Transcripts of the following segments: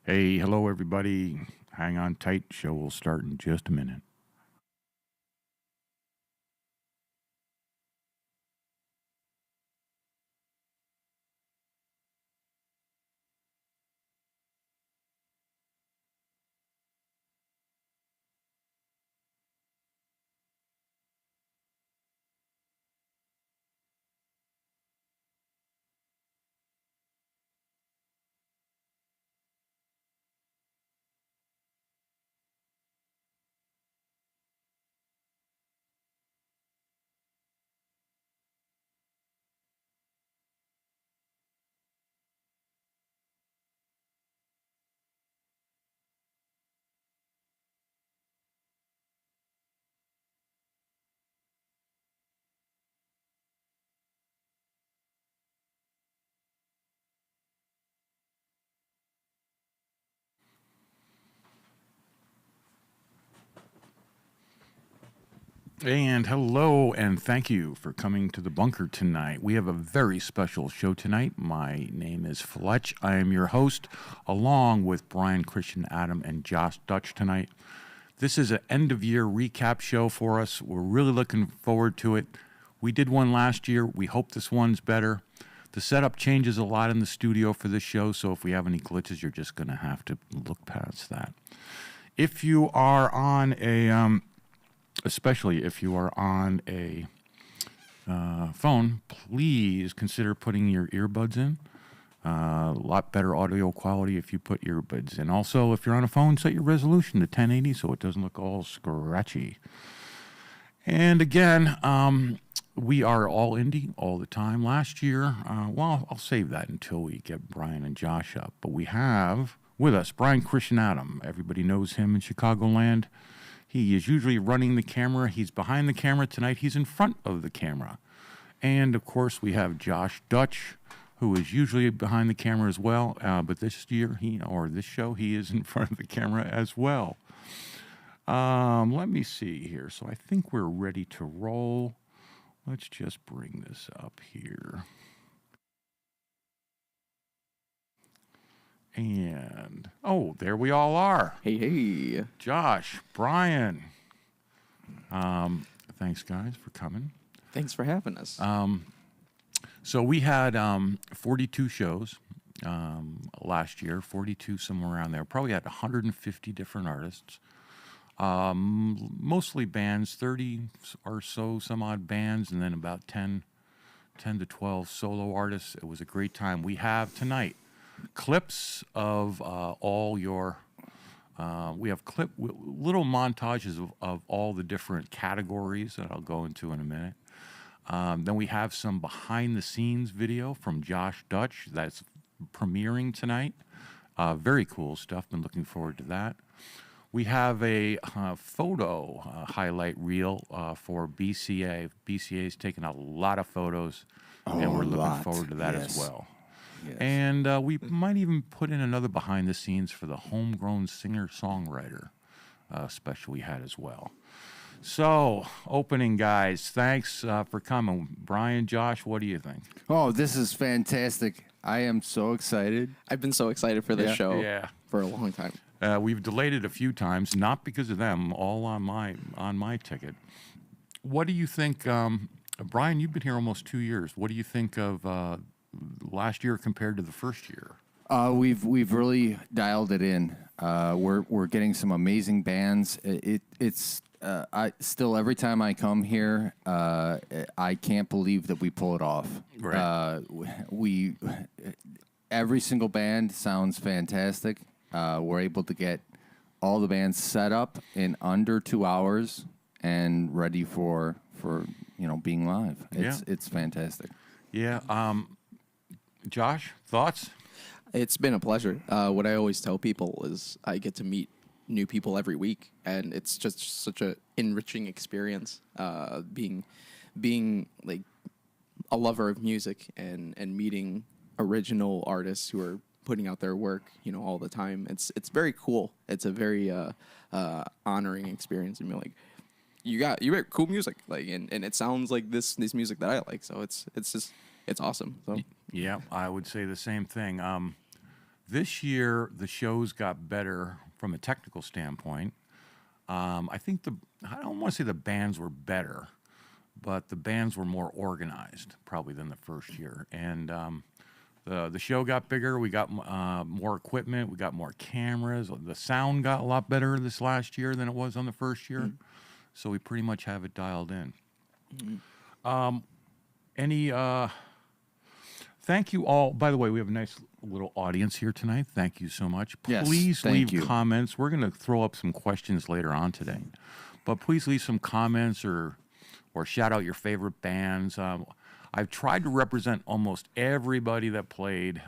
Hey, hello everybody. Hang on tight. Show will start in just a minute. And hello, and thank you for coming to the bunker tonight. We have a very special show tonight. My name is Fletch. I am your host, along with Brian, Christian, Adam, and Josh Dutch tonight. This is an end-of-year recap show for us. We're really looking forward to it. We did one last year. We hope this one's better. The setup changes a lot in the studio for this show, so if we have any glitches, you're just going to have to look past that. If you are on a... especially if you are on a phone, please consider putting your earbuds in. A lot better audio quality if you put earbuds in. Also, if you're on a phone, set your resolution to 1080 so it doesn't look all scratchy. And again, we are all indie all the time. Last year, well, I'll save that until we get Brian and Josh up. But we have with us Brian, Christian, Adam. Everybody knows him in Chicagoland. He is usually running the camera. He's behind the camera. Tonight, he's in front of the camera. And, of course, we have Josh Dutch, who is usually behind the camera as well. But this year, this show, he is in front of the camera as well. Let me see here. So I think we're ready to roll. Let's just bring this up here. And, oh, there we all are. Hey, hey. Josh, Brian. Thanks, guys, for coming. Thanks for having us. So we had 42 shows last year, 42, somewhere around there. Probably had 150 different artists, mostly bands, 30 or so, some odd bands, and then about 10 to 12 solo artists. It was a great time. We have tonight clips of all your we have little montages of all the different categories that I'll go into in a minute. Then we have some behind the scenes video from Josh Dutch that's premiering tonight. Very cool stuff. Been looking forward to that. We have a photo highlight reel for BCA. BCA's taken a lot of photos, and we're looking forward to that as well. Yes. And we might even put in another behind the scenes for the Homegrown Singer-Songwriter special we had as well. So, opening, guys, thanks for coming. Brian, Josh, what do you think? Oh, this is fantastic. I am so excited. I've been so excited for this show for a long time. We've delayed it a few times, not because of them, all on my ticket. What do you think, Brian, you've been here almost 2 years. What do you think of last year compared to the first year? We've really dialed it in. We're getting some amazing bands. It's I still every time I come here, I can't believe that we pull it off. Right. We every single band sounds fantastic. We're able to get all the bands set up in under 2 hours and ready for being live. It's fantastic. Yeah. Josh, thoughts? It's been a pleasure. What I always tell people is I get to meet new people every week, and it's just such an enriching experience. Being like a lover of music and meeting original artists who are putting out their work, all the time. It's very cool. It's a very honoring experience, and like you got cool music, like and it sounds like this music that I like. So it's awesome. So yeah, I would say the same thing. This year, the shows got better from a technical standpoint. I think I don't want to say the bands were better, but the bands were more organized probably than the first year. And the show got bigger. We got more equipment. We got more cameras. The sound got a lot better this last year than it was on the first year. Mm-hmm. So we pretty much have it dialed in. Mm-hmm. Thank you all. By the way, we have a nice little audience here tonight. Thank you so much. Please leave comments. We're going to throw up some questions later on today. But please leave some comments or shout out your favorite bands. I've tried to represent almost everybody that played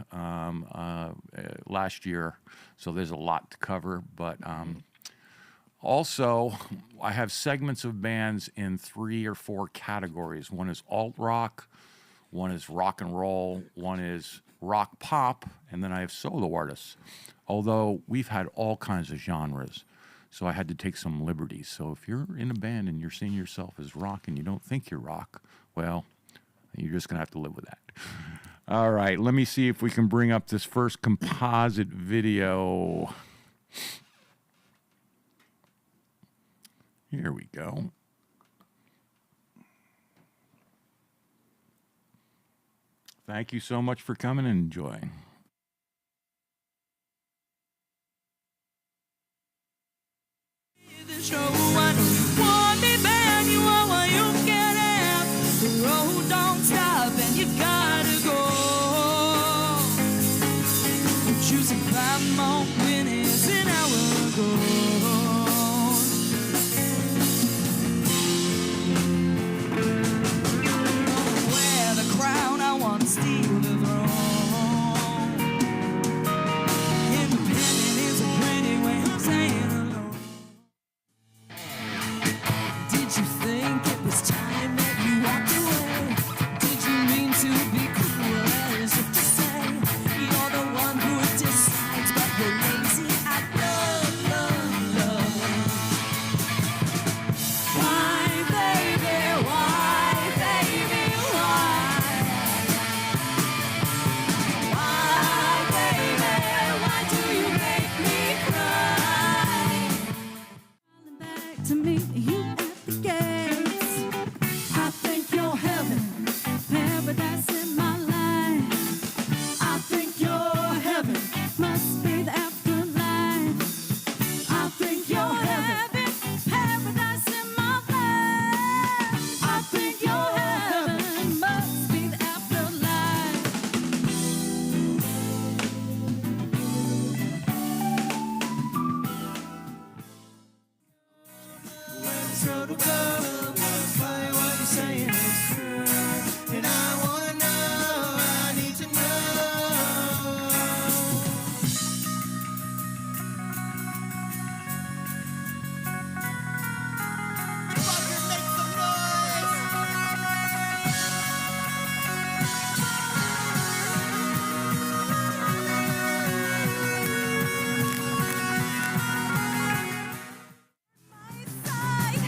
last year, so there's a lot to cover. But also, I have segments of bands in 3 or 4 categories. One is alt rock, one is rock and roll, one is rock pop, and then I have solo artists. Although we've had all kinds of genres, so I had to take some liberties. So if you're in a band and you're seeing yourself as rock and you don't think you're rock, well, you're just going to have to live with that. All right, let me see if we can bring up this first composite video. Here we go. Thank you so much for coming and enjoying. Choosing Primal when it's an hour ago. Wear the crown, I want to steal the throne. Independent is a pretty way of saying alone. Did you think it was time that you walked away? Did you mean to be cruel as if to say you're the one who decides, but you're lazy at love, love, love? Why, baby, why, baby, why? Why, baby, why do you make me cry? Calling back to me, you at the gates. I think you're heaven, paradise in my life. I think you're heaven, must be the afterlife. I think you're heaven, paradise in my life. I think you're heaven, must be the afterlife. So to go, why what you're saying is true, and I wanna know, I need to know. Fucking make some noise.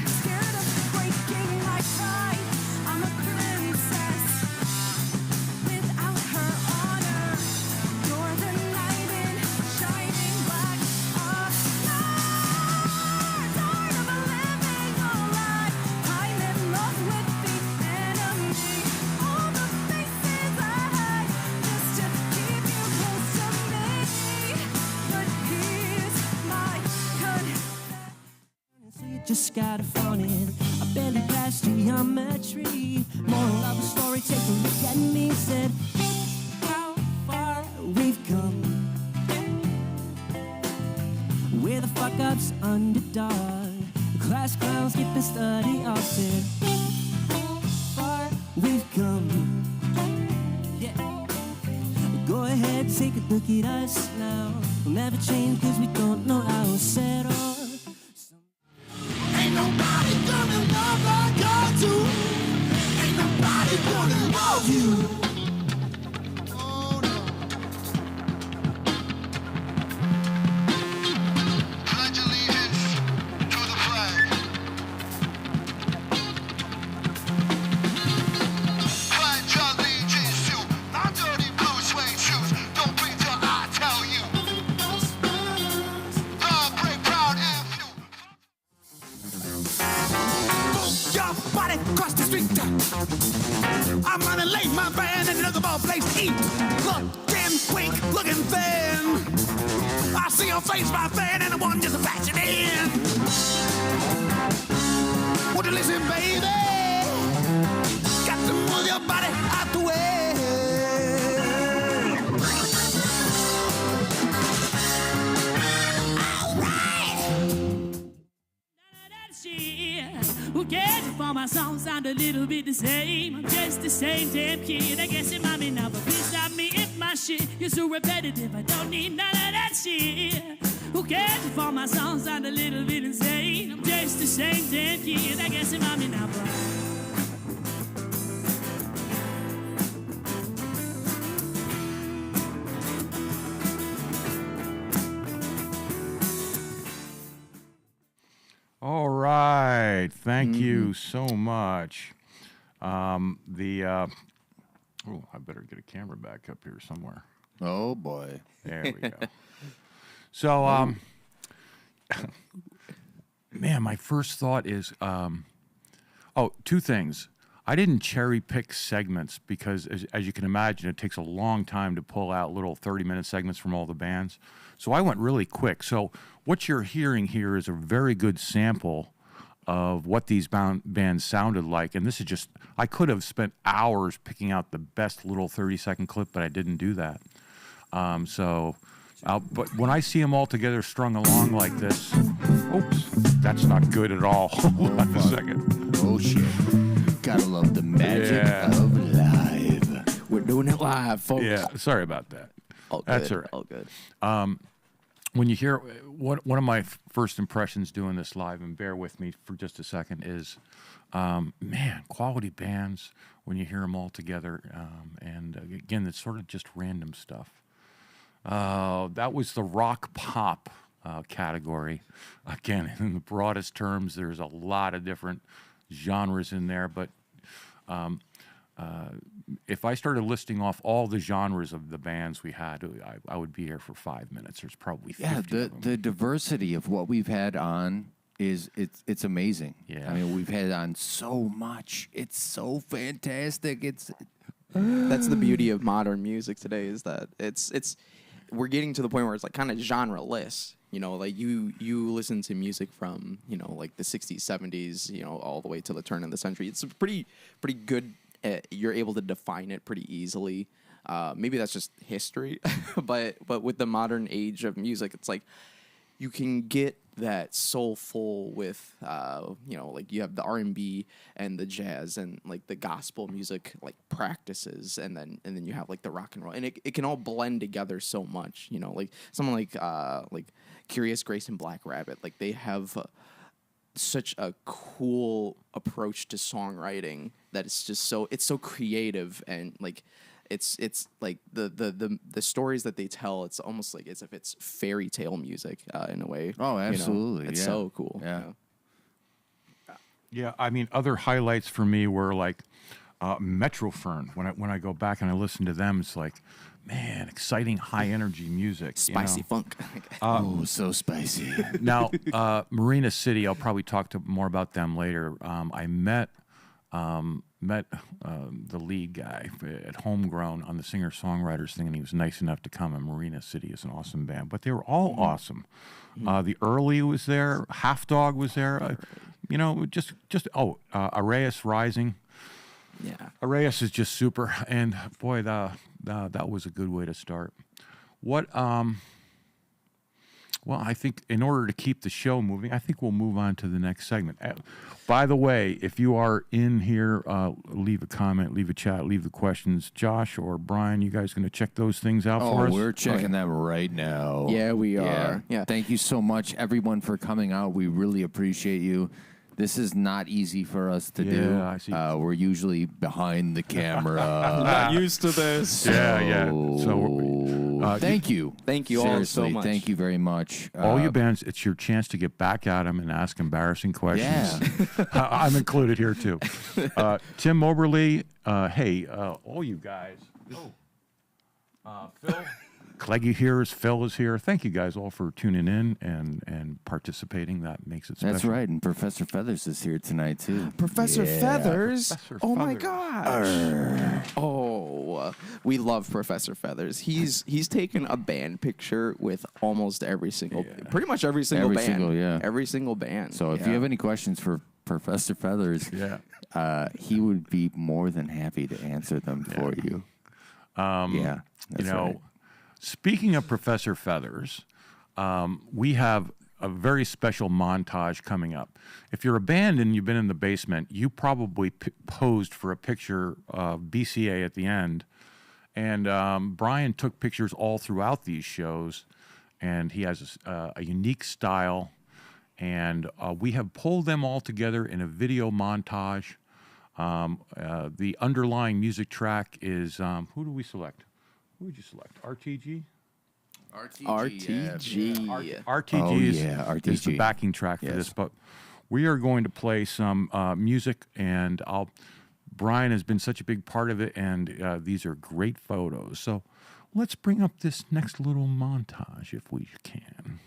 Scared of breaking my pride. I'm a princess without her honor. You're the knight in shining black armor. Tired of living a lie. I'm in love with the enemy. All the faces I hide just to keep you close to me. But here's my confession. So you just gotta phone it. I barely passed geometry. Moral of the story, take a look at me. Said, how far we've come. We're the fuck ups underdog. The class clowns get the study off. Said, how far we've come. Yeah. Go ahead, take a look at us now. We'll never change cause we don't know how to settle. Ain't nobody gonna love like I do. Ain't nobody gonna love you. Oh no. Pledge allegiance to the flag. Pledge allegiance to my dirty blue suede shoes. Don't wait till I tell you. across the street. I'm running late, my band, and another ball place to eat. Looking quick, looking thin. I see your face, my fan, and the one just patching in. Would you listen, baby? Got to move your body out the way. Who cares if all my songs sound a little bit the same? I'm just the same damn kid. I guess it might be now, but please stop me if my shit is so repetitive. I don't need none of that shit. Who cares if all my songs sound a little bit insane? I'm just the same damn kid. I guess it might be now, but. All right. Thank you so much. Oh, I better get a camera back up here somewhere. Oh, boy. There we go. So, man, my first thought is, two things. I didn't cherry pick segments because, as you can imagine, it takes a long time to pull out little 30-minute segments from all the bands. So I went really quick. So what you're hearing here is a very good sample of what these bands sounded like. And this is just, I could have spent hours picking out the best little 30-second clip, but I didn't do that. But when I see them all together strung along like this, oops, that's not good at all. Hold on a second. Oh, shit. Gotta love the magic of live. We're doing it live, folks. Yeah, sorry about that. All good. That's all right. All good. When you hear one of my first impressions doing this live, and bear with me for just a second, is man, quality bands when you hear them all together. And again, it's sort of just random stuff. That was the rock pop category. Again, in the broadest terms, there's a lot of different genres in there, but if I started listing off all the genres of the bands we had, I would be here for 5 minutes. There's probably 50 of them. The diversity of what we've had on it's amazing. Yeah. I mean, we've had on so much. It's so fantastic. That's the beauty of modern music today, is that it's we're getting to the point where it's like kind of genreless. You know, like you listen to music from, you know, like the 60s, 70s, you know, all the way to the turn of the century. It's pretty good. You're able to define it pretty easily. Maybe that's just history, but with the modern age of music, it's like you can get that soulful with, you know, like you have the R&B and the jazz and like the gospel music like practices, and then you have like the rock and roll, and it can all blend together so much. You know, like someone like Curious Grace and Black Rabbit, like they have such a cool approach to songwriting that it's just so creative, and like it's like the stories that they tell, it's almost like as if it's fairy tale music in a way. Oh, absolutely. You know? It's yeah. so cool. Yeah. You know? Yeah, I mean, other highlights for me were like Metrofern. When I go back and I listen to them, it's like, man, exciting, high energy music. Spicy funk. Oh, so spicy. Now, Marina City, I'll probably talk more about them later. I met the lead guy at Homegrown on the singer-songwriters thing, and he was nice enough to come. And Marina City is an awesome band, but they were all awesome. The Erly was there, Halfdog was there. You know, ARREIS Rising. Yeah. ARREIS is just super, and boy, that was a good way to start. Well, I think in order to keep the show moving, I think we'll move on to the next segment. By the way, if you are in here, leave a comment, leave a chat, leave the questions. Josh or Brian, you guys going to check those things out for us? We're checking them right now. Yeah, we are. Yeah. Thank you so much, everyone, for coming out. We really appreciate you. This is not easy for us to do. I see. We're usually behind the camera. Not used to this. Yeah. So, thank you. Thank you all Seriously, so much. Thank you very much. all you bands, it's your chance to get back at them and ask embarrassing questions. Yeah. I'm included here too. Tim Oberly, hey, all you guys. Phil, Cleggy here, Phil is here. Thank you guys all for tuning in and participating. That makes it special. That's right. And Professor Feathers is here tonight, too. Professor Feathers. Professor Oh my Feathers. gosh. Oh, we love Professor Feathers. He's taken a band picture with almost every single, pretty much every single band. Every single band. So if you have any questions for Professor Feathers, he would be more than happy to answer them for you. That's right. Speaking of Professor Feathers, we have a very special montage coming up. If you're a band and you've been in the basement, you probably posed for a picture of BCA at the end. And Brian took pictures all throughout these shows, and he has a unique style. And we have pulled them all together in a video montage. The underlying music track is, who do we select? Who would you select? RTG? RTG. RTG is the backing track for this. But we are going to play some music, and Brian has been such a big part of it, and these are great photos. So let's bring up this next little montage if we can.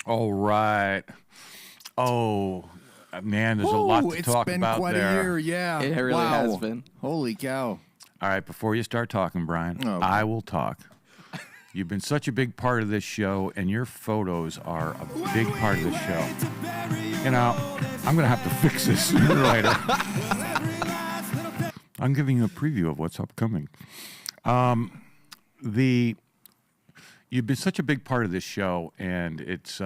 All right. Oh, man, there's a lot to talk about quite there. a year, yeah. It really wow. has been. Holy cow. All right, before you start talking, Brian, Oh. I will talk. You've been such a big part of this show, and your photos are a big part of this show. You know, I'm going to have to fix this later. I'm giving you a preview of what's upcoming. You've been such a big part of this show, and it's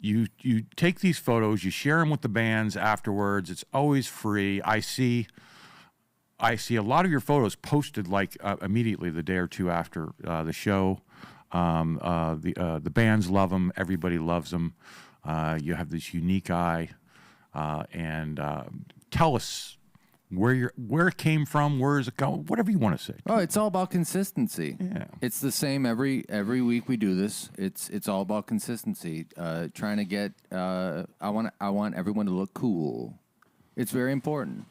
you take these photos, you share them with the bands afterwards. It's always free. I see a lot of your photos posted like immediately the day or two after the show. The bands love them. Everybody loves them. You have this unique eye, and tell us where it came from, where is it going, whatever you want to say. Oh, it's all about consistency. Yeah. It's the same every week we do this. It's all about consistency. Trying to get I want everyone to look cool. It's very important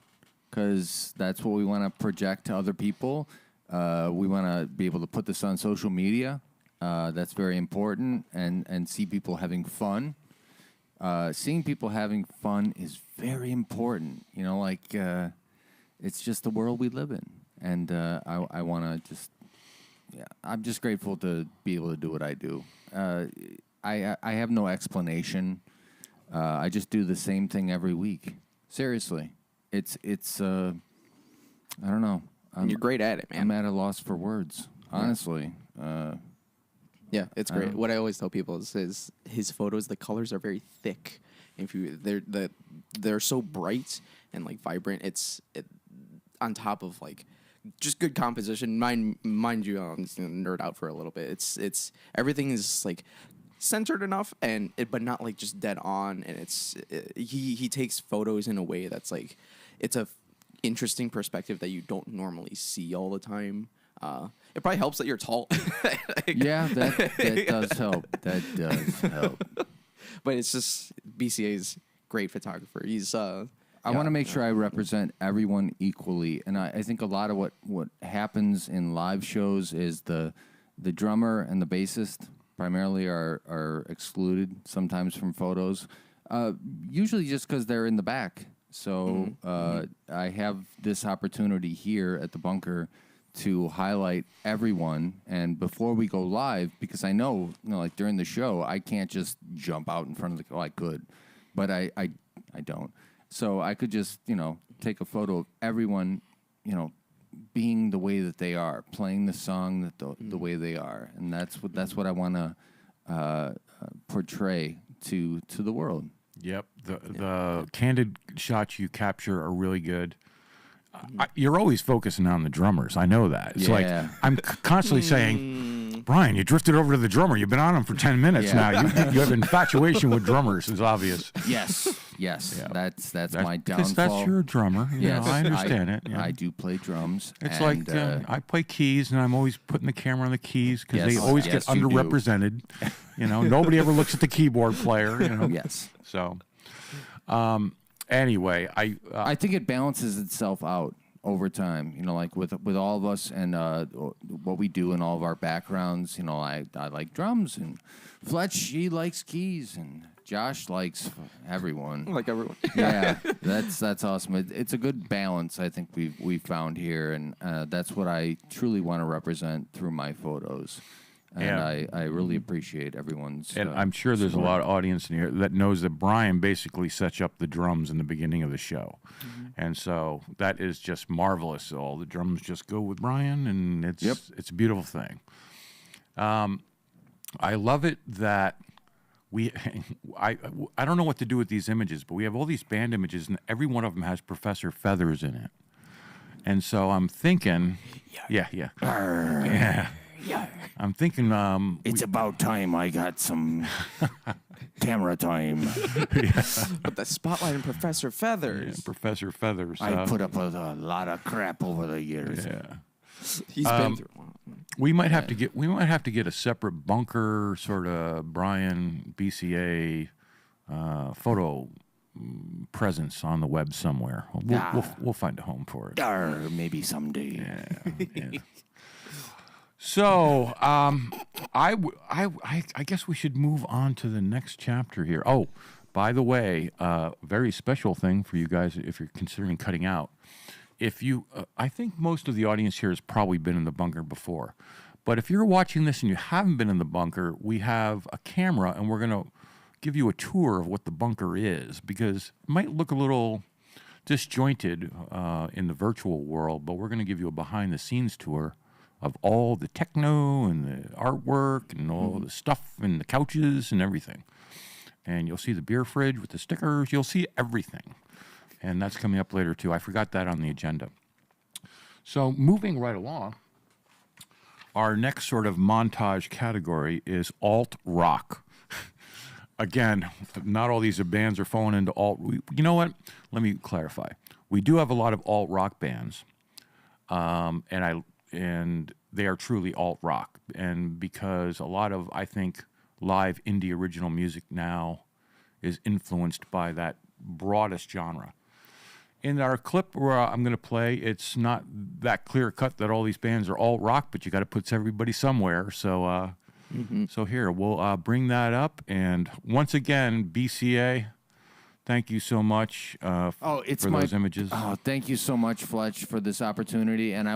because that's what we want to project to other people. We want to be able to put this on social media. That's very important, and see people having fun. Seeing people having fun is very important. You know, like it's just the world we live in, and I want to just, yeah, I'm just grateful to be able to do what I do. I have no explanation. I just do the same thing every week. Seriously, it's I don't know. You're great at it, man. I'm at a loss for words, honestly. Yeah, it's great. What I always tell people is his photos, the colors are very thick. If they're so bright and like vibrant. It's on top of like just good composition. Mind you, I'm just gonna nerd out for a little bit. It's everything is like centered enough but not like just dead on. And he takes photos in a way that's like it's a interesting perspective that you don't normally see all the time. It probably helps that you're tall. Yeah, that does help. That does help. But it's just BCA's great photographer. He's I want to make sure I represent everyone equally, and I think a lot of what happens in live shows is the drummer and the bassist primarily are excluded sometimes from photos, usually just because they're in the back. So I have this opportunity here at the bunker to highlight everyone, and before we go live, because I know, like during the show, I can't just jump out in front of I could, but I don't. So I could just, take a photo of everyone, being the way that they are, playing the song the way they are, and that's what I want to portray to the world. Yep, the candid shots you capture are really good. You're always focusing on the drummers. I know that. It's like I'm constantly saying, Brian, you drifted over to the drummer. You've been on him for 10 minutes now. You have infatuation with drummers. It's obvious. Yes. Yeah. That's my downfall. Because that's your drummer. Yes, I understand it. Yeah. I do play drums. It's and, like I play keys, and I'm always putting the camera on the keys because they Yes, always yes, get you do. underrepresented. Nobody ever looks at the keyboard player. Yes. So, anyway, I think it balances itself out. over time. You know, like with all of us and what we do in all of our backgrounds. You know, I like drums, and Fletch, he likes keys, and Josh likes everyone. Like everyone. Yeah, that's awesome. It's a good balance, I think we found here, and that's what I truly want to represent through my photos. And Yeah. I really appreciate everyone's. And I'm sure there's a lot of audience in here that knows that Brian basically sets up the drums in the beginning of the show. And so that is just marvelous. All the drums just go with Brian, and it's a beautiful thing. I love it that I don't know what to do with these images, but we have all these band images, and every one of them has Professor Feathers in it. And so I'm thinking, yeah. I'm thinking, It's about time I got some camera time. But the spotlight on Professor Feathers. Professor Feathers. I put up a lot of crap over the years. Yeah. He's been through one. We might have to get a separate bunker sort of Brian BCA photo presence on the web somewhere. We'll find a home for it. Maybe someday. Yeah. So I guess we should move on to the next chapter here. Oh, by the way, very special thing for you guys if you're considering cutting out. If you, I think most of the audience here has probably been in the bunker before, but if you're watching this and you haven't been in the bunker, we have a camera and we're going to give you a tour of what the bunker is, because it might look a little disjointed in the virtual world, but we're going to give you a behind-the-scenes tour of all the techno and the artwork and all the stuff and the couches and everything. And you'll see the beer fridge with the stickers. You'll see everything. And that's coming up later, too. I forgot that on the agenda. So moving right along, our next sort of montage category is alt rock. Again, not all these bands are falling into alt. You know what? Let me clarify. We do have a lot of alt rock bands, and they are truly alt rock. And because a lot of, I think, live indie original music now is influenced by that broadest genre. In our clip where I'm going to play, it's not that clear cut that all these bands are alt rock, but you got to put everybody somewhere. So, so here we'll bring that up. And once again, BCA, thank you so much for those images. Oh, thank you so much, Fletch, for this opportunity. And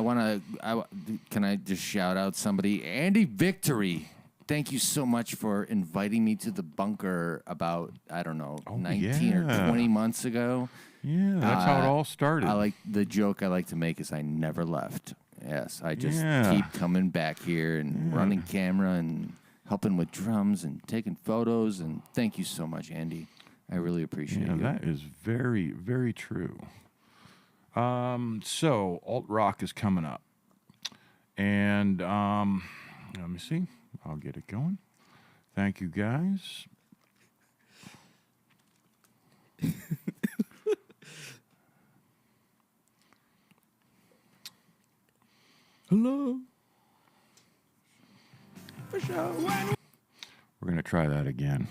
can I just shout out somebody? Andy Victory. Thank you so much for inviting me to the bunker about, 19 or 20 months ago. Yeah, that's how it all started. The joke I like to make is I never left. Yes, I just keep coming back here and running camera and helping with drums and taking photos. And thank you so much, Andy. I really appreciate you. That is very, very true. So alt rock is coming up, and let me see. I'll get it going. Thank you, guys. Hello. For sure. We're going to try that again.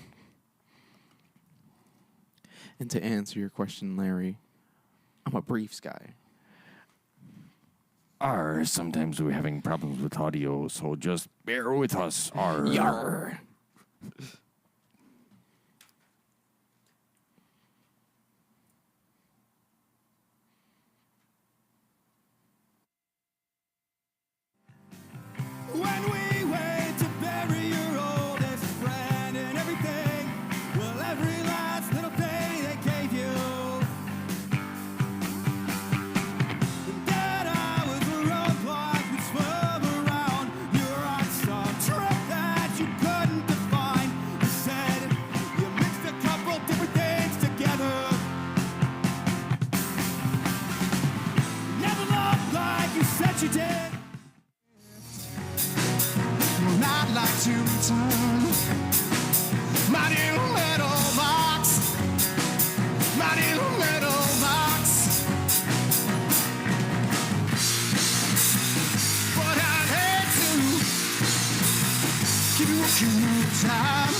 And to answer your question, Larry, I'm a briefs guy. Sometimes we're having problems with audio, so just bear with us. Yarr. When we wait to bury your oldest friend and everything, well, every last little thing they gave you. That I was a roadblock that swirled around. You're on some trip that you couldn't define. You said you mixed a couple different things together. Never loved like you said you did. Not like to return. My new metal box. My new metal box. But I'd hate to give you a few time.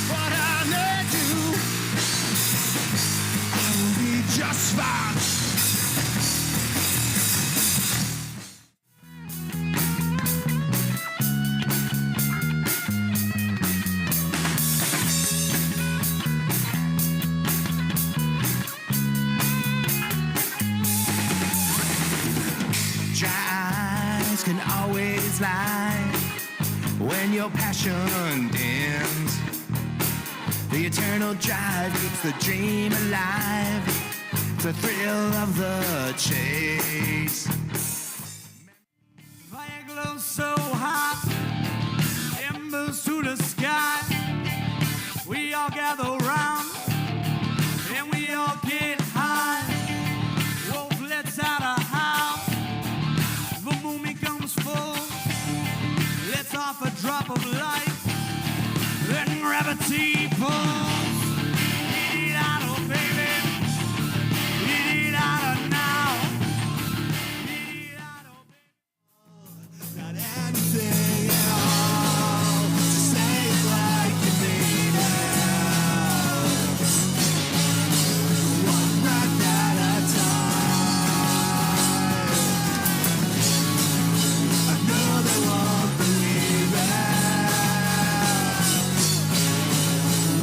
But I need you. I will be just fine. this life when your passion dims. The eternal drive keeps the dream alive. The thrill of the chase. Fire glows so hot, embers to the sky. We all gather round and we all get high. Wolf lets out a howl. The moon becomes full. Lets off a drop of light. Then gravity pulls. Idioto, baby. Idioto now. Idioto, baby. Not anything at all. Just say it like you mean it. One night at a time. I know they won't believe it.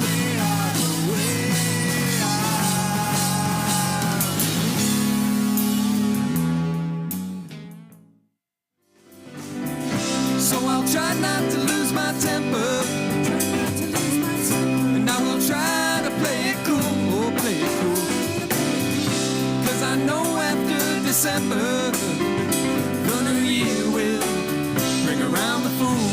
We are who we are. So I'll try not to lose my temper. And I will try to play it cool, play it cool. 'Cause I know after December, the new year will bring around the fool.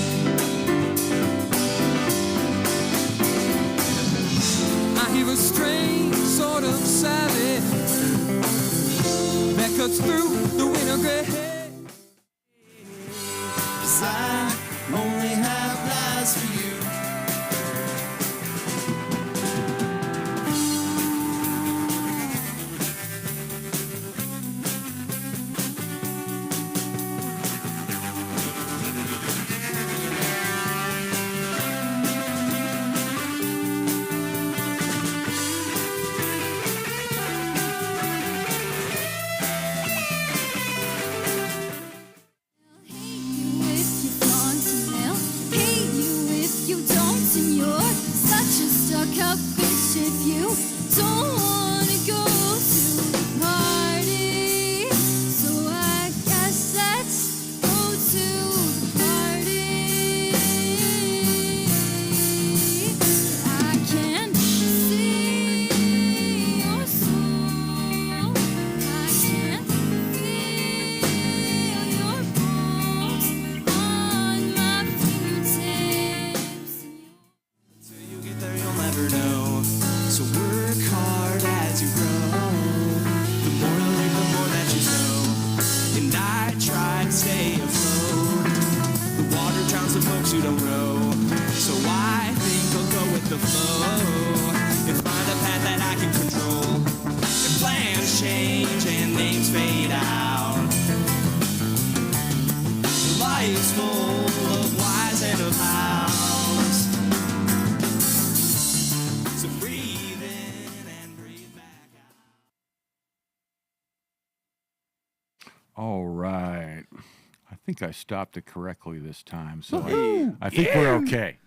I hear a strange sort of Sally that cuts through the winter gray. 'Cause I only have lies for you. All right. I think I stopped it correctly this time, so I think we're okay.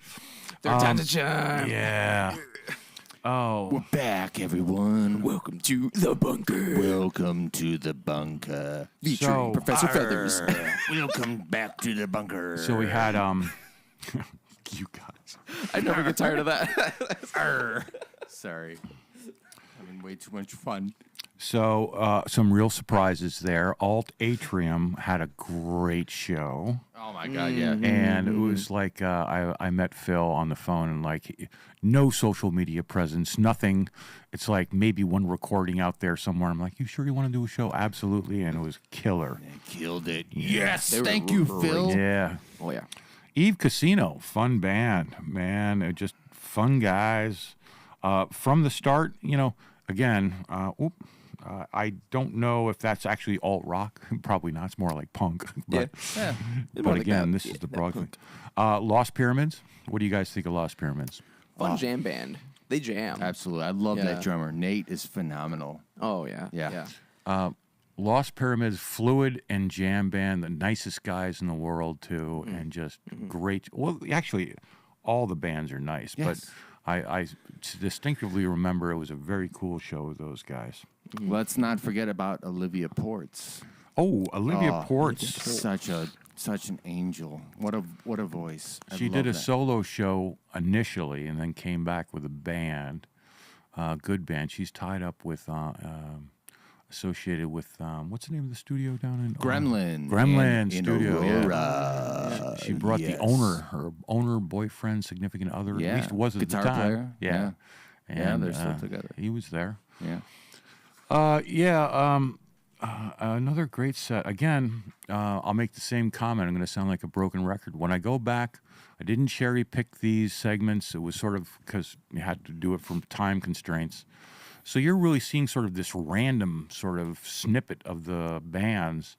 Third time's a charm. Yeah. Oh, We're back, everyone. Welcome to the bunker. Welcome to the bunker. Featuring So- Professor Feathers. Welcome back to the bunker. so we had you guys. I never get tired of that. Sorry. Having way too much fun. So some real surprises there. Atrium had a great show. Oh my God, yeah. And it was like I met Phil on the phone and like no social media presence, nothing. It's like maybe one recording out there somewhere. I'm like, you sure you want to do a show? Absolutely. And it was killer. They killed it. Yes. They were Thank you, Phil. Yeah. Oh, yeah. Eve Casino, fun band, man. They're just fun guys. From the start, you know, again, I don't know if that's actually alt rock. Probably not. It's more like punk. But, Yeah. but again, this is the broad thing. Lost Pyramids. What do you guys think of Lost Pyramids? Fun jam band. They jam. Absolutely. I love Yeah. that drummer. Nate is phenomenal. Oh, yeah. Yeah. Lost Pyramids, fluid and jam band, the nicest guys in the world too, and just great. Well, actually, all the bands are nice, Yes. but I distinctively remember it was a very cool show with those guys. Let's not forget about Olivia Ports. Oh, Olivia Oh, Ports. Such a such an angel. What a voice. She did a solo show initially and then came back with a band, good band. She's tied up with, associated with, what's the name of the studio down in? Gremlin. In Studio. Yeah. Aurora. She brought the owner, her owner, boefriend, significant other, at least was at Guitar the time. player. Yeah. And, they're still together. He was there. Yeah. Another great set. Again, I'll make the same comment. I'm going to sound like a broken record. When I go back, I didn't cherry pick these segments. It was sort of because you had to do it from time constraints. So you're really seeing sort of this random sort of snippet of the bands.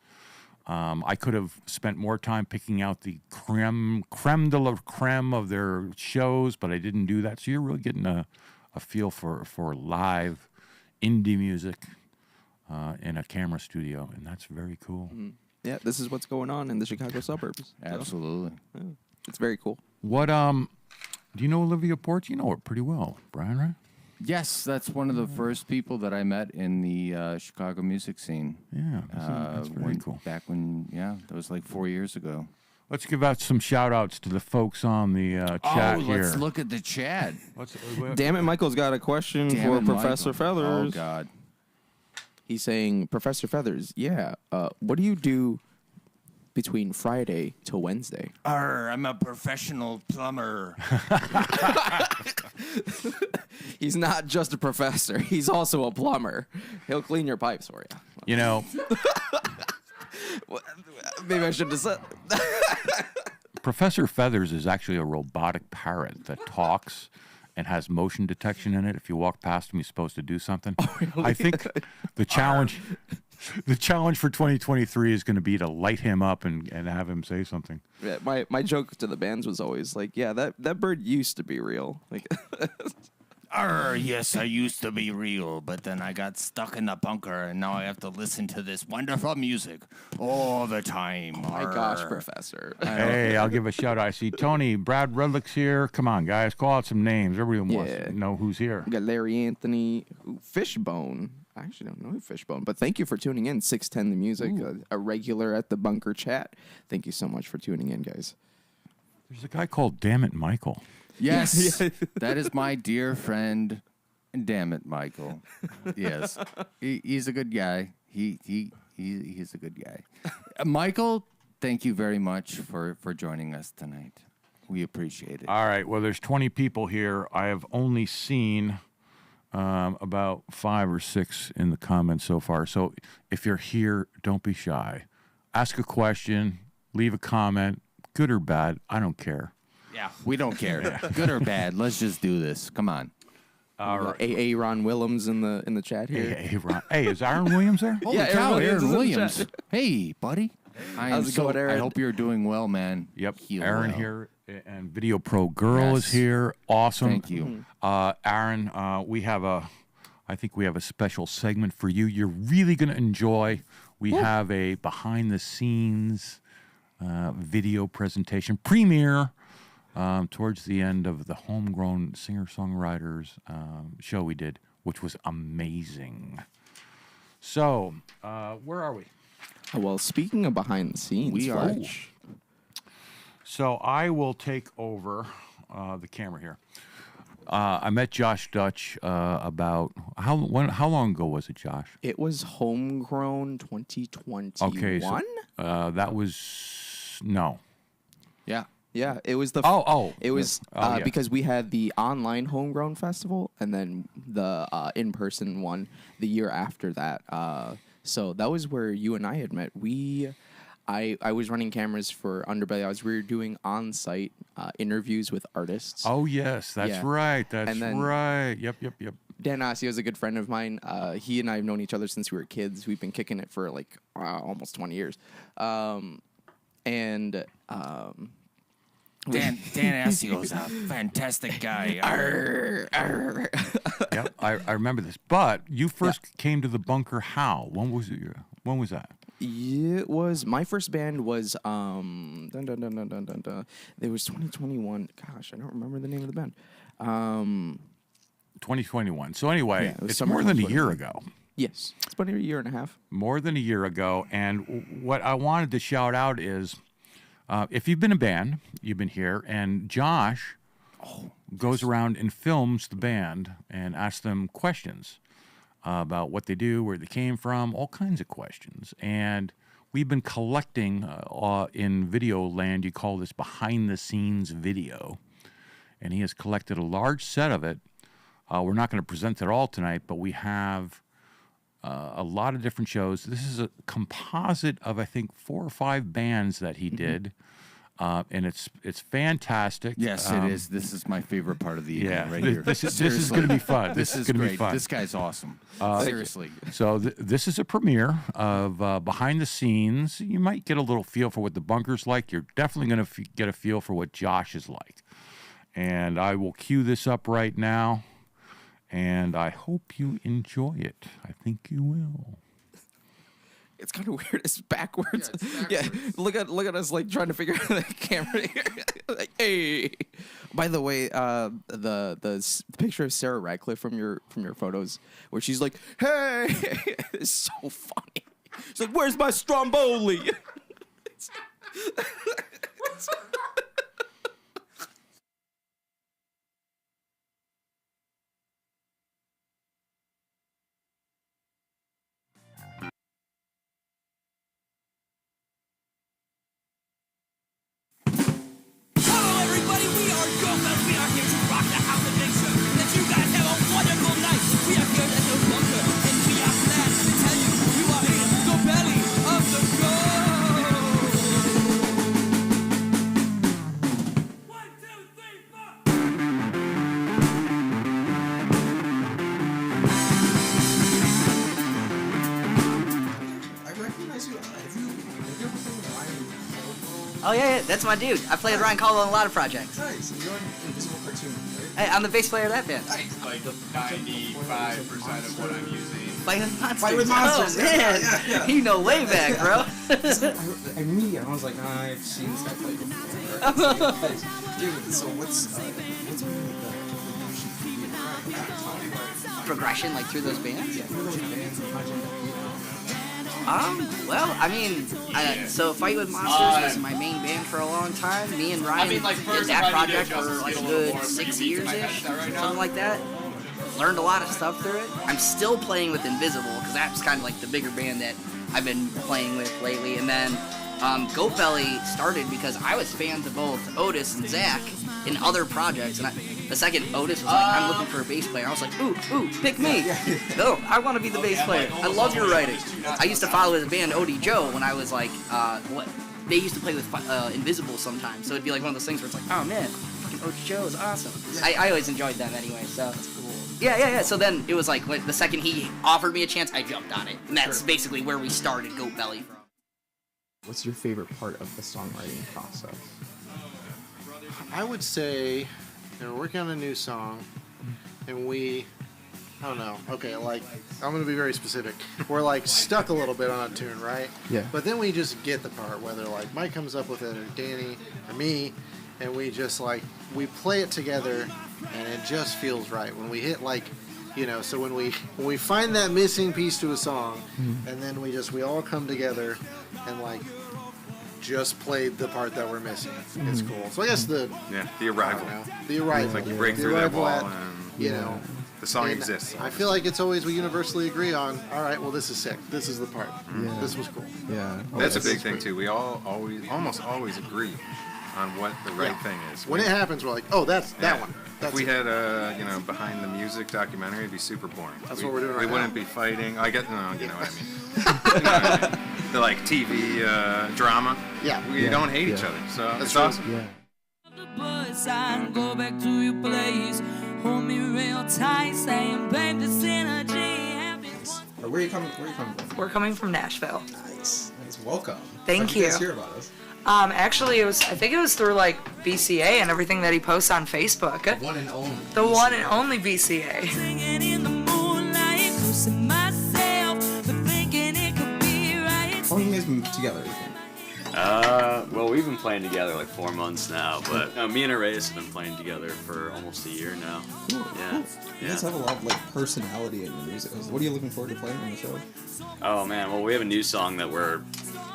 I could have spent more time picking out the creme de la creme of their shows, but I didn't do that. So you're really getting a feel for live indie music in a camera studio, and that's very cool. Yeah, this is what's going on in the Chicago suburbs. Absolutely. So, yeah, it's very cool. What do you know Olivia Porch? You know her pretty well, Brian, right? Yes, that's one of the first people that I met in the Chicago music scene. Yeah, that's very cool. Back when, that was like 4 years ago. Let's give out some shout-outs to the folks on the chat here. Let's look at the chat. Damn it, Michael's got a question for Professor Feathers. Oh, God. He's saying, Professor Feathers, what do you do between Friday to Wednesday? I'm a professional plumber. He's not just a professor. He's also a plumber. He'll clean your pipes for you. You know, maybe I should have said. Professor Feathers is actually a robotic parrot that talks and has motion detection in it. If you walk past him, he's supposed to do something. Oh, really? I think the challenge for 2023 is going to be to light him up and have him say something. Yeah, my joke to the bands was always like, that bird used to be real. Like, yes, I used to be real, but then I got stuck in the bunker, and now I have to listen to this wonderful music all the time. oh my gosh, Professor. Hey, I'll give a shout out. I see Tony, Brad Redlich's here. Come on, guys, call out some names. Everyone wants to know who's here. We got Larry Anthony, Fishbone. I actually don't know who Fishbone, but thank you for tuning in. 610 The Music, a regular at the Bunker Chat. Thank you so much for tuning in, guys. There's a guy called Damn It Michael. Yes, that is my dear friend. Damn it, Michael. Yes, he's a good guy. He's a good guy. Michael, thank you very much for joining us tonight. We appreciate it. All right. Well, there's 20 people here. I have only seen about 5 or 6 in the comments so far. So if you're here, don't be shy. Ask a question. Leave a comment. Good or bad, I don't care. Yeah, we don't care. Good or bad, let's just do this. Come on. A. Ron Willems in the chat here. Hey, is Aaron Williams there? Holy cow, Aaron Williams. Hey, buddy. How's it going, Aaron? I hope you're doing well, man. Yep. Heal Aaron well. here, and Video Pro Girl is here. Awesome. Thank you. Aaron, I think we have a special segment for you. You're really going to enjoy. We have a behind-the-scenes video presentation premiere towards the end of the Homegrown Singer-Songwriters show we did, which was amazing. So, where are we? Well, speaking of behind the scenes, We are. Fletch. So I will take over the camera here. I met Josh Dutch about how long ago was it, Josh? It was Homegrown 2021. Okay, so that was no. Yeah. Yeah, it was the. It was yeah. because we had the online Homegrown festival and then the in-person one the year after that. So that was where you and I had met. I was running cameras for Underbelly. We were doing on-site interviews with artists. Oh yes, that's right. That's right. Yep. Dan Ossie is a good friend of mine. He and I have known each other since we were kids. We've been kicking it for like almost 20 years. Dan Assio's a fantastic guy. Yep, I remember this. But you first came to the bunker how? When was that? It was my first band was It was 2021. Gosh, I don't remember the name of the band. 2021. So anyway, it was it's summer more than a 2021. year ago. Yes, it's been a year and a half. More than a year ago. And what I wanted to shout out is If you've been a band, you've been here, and Josh goes around and films the band and asks them questions about what they do, where they came from, all kinds of questions. And we've been collecting in video land, you call this behind-the-scenes video. And he has collected a large set of it. We're not going to present it all tonight, but we have a lot of different shows. This is a composite of, I think, 4 or 5 bands that he did. And it's fantastic. Yes, it is. This is my favorite part of the evening right here. This is going to be fun. This is going to great. be fun. This guy's awesome. Seriously. So this is a premiere of behind the scenes. You might get a little feel for what the bunker's like. You're definitely going to get a feel for what Josh is like. And I will cue this up right now. And I hope you enjoy it. I think you will. It's kind of weird. It's backwards. Yeah, look at us like trying to figure out the camera here. Like, hey. By the way, the picture of Sarah Radcliffe from your photos, where she's like, "Hey," it's so funny. She's like, "Where's my Stromboli?" Hello, everybody. We are Goatbelly. We are here to rock the house and make sure that you guys have a wonderful night. We are here at the bunker, and we are glad to tell you you are in Goatbelly of the Goat. 1, 2, 3, 4. I recognize you. Oh yeah, that's my dude. I played Ryan Caldwell on a lot of projects. Nice. You're an invisible cartoon, right? Hey, I'm the bass player of that band. Like 95% of what I'm using. Fight with Monsters. Fight with Monsters, Oh, yeah, man. yeah. You know way back, bro. Immediately, I was like, I've seen this guy play before. Dude, so what's Progression, like through those bands. yeah, those bands and projects? Well, I mean, so Fight with Monsters was my main band for a long time. Me and Ryan did that project for like a good 6 years-ish, something like that. Learned a lot of stuff through it. I'm still playing with Invisible, because that's kind of like the bigger band that I've been playing with lately. And then Goatbelly started because I was fans of both Otis and Zach in other projects. And the second Otis was like, I'm looking for a bass player. I was like, ooh, pick me. No, I want to be the bass player. I love your writing. I used to follow his band Odie Joe when I was like, they used to play with Invisible sometimes. So it'd be like one of those things where it's like, oh man, fucking Odie Joe is awesome. I always enjoyed them anyway, so. That's cool. Yeah. So then it was like the second he offered me a chance, I jumped on it. And that's basically where we started Goatbelly from. What's your favorite part of the songwriting process? I would say we're working on a new song, and I don't know. Okay, like I'm gonna be very specific. We're like stuck a little bit on a tune, right? Yeah. But then we just get the part, whether like Mike comes up with it or Danny or me, and we just like we play it together, and it just feels right when we hit like. So when we find that missing piece to a song, and then we all come together and like just played the part that we're missing. It's cool. So I guess the arrival. The arrival. It's like you break The through that arrival wall at, and the song and exists. I feel like it's always we universally agree on. All right, well this is sick. This is the part. Yeah. This was cool. Yeah. That's a big thing too. We almost always agree on what the right thing is. When it happens, we're like, oh, that's that one. If we had a behind the music documentary, it'd be super boring. That's what we're doing right We now. wouldn't be fighting. You know what I mean. The like TV drama. Yeah. We don't hate each other, so That's it's true. awesome. Yeah. The bus and go back to your place. Hold me real tight, saying, babe, this energy. Where are you coming from? We're coming from Nashville. Nice. Welcome. Thank How'd you guys you. hear about us? Actually, I think it was through like BCA and everything that he posts on Facebook. One and only. The one and only BCA. Singing in the moonlight, losing myself, but thinking it could be right. How long have you guys been together? Well, we've been playing together like 4 months now, but me and ARREIS have been playing together for almost a year now. Cool, Yeah. cool. You guys have a lot of like personality in your music. What are you looking forward to playing on the show? Oh man, well we have a new song that we're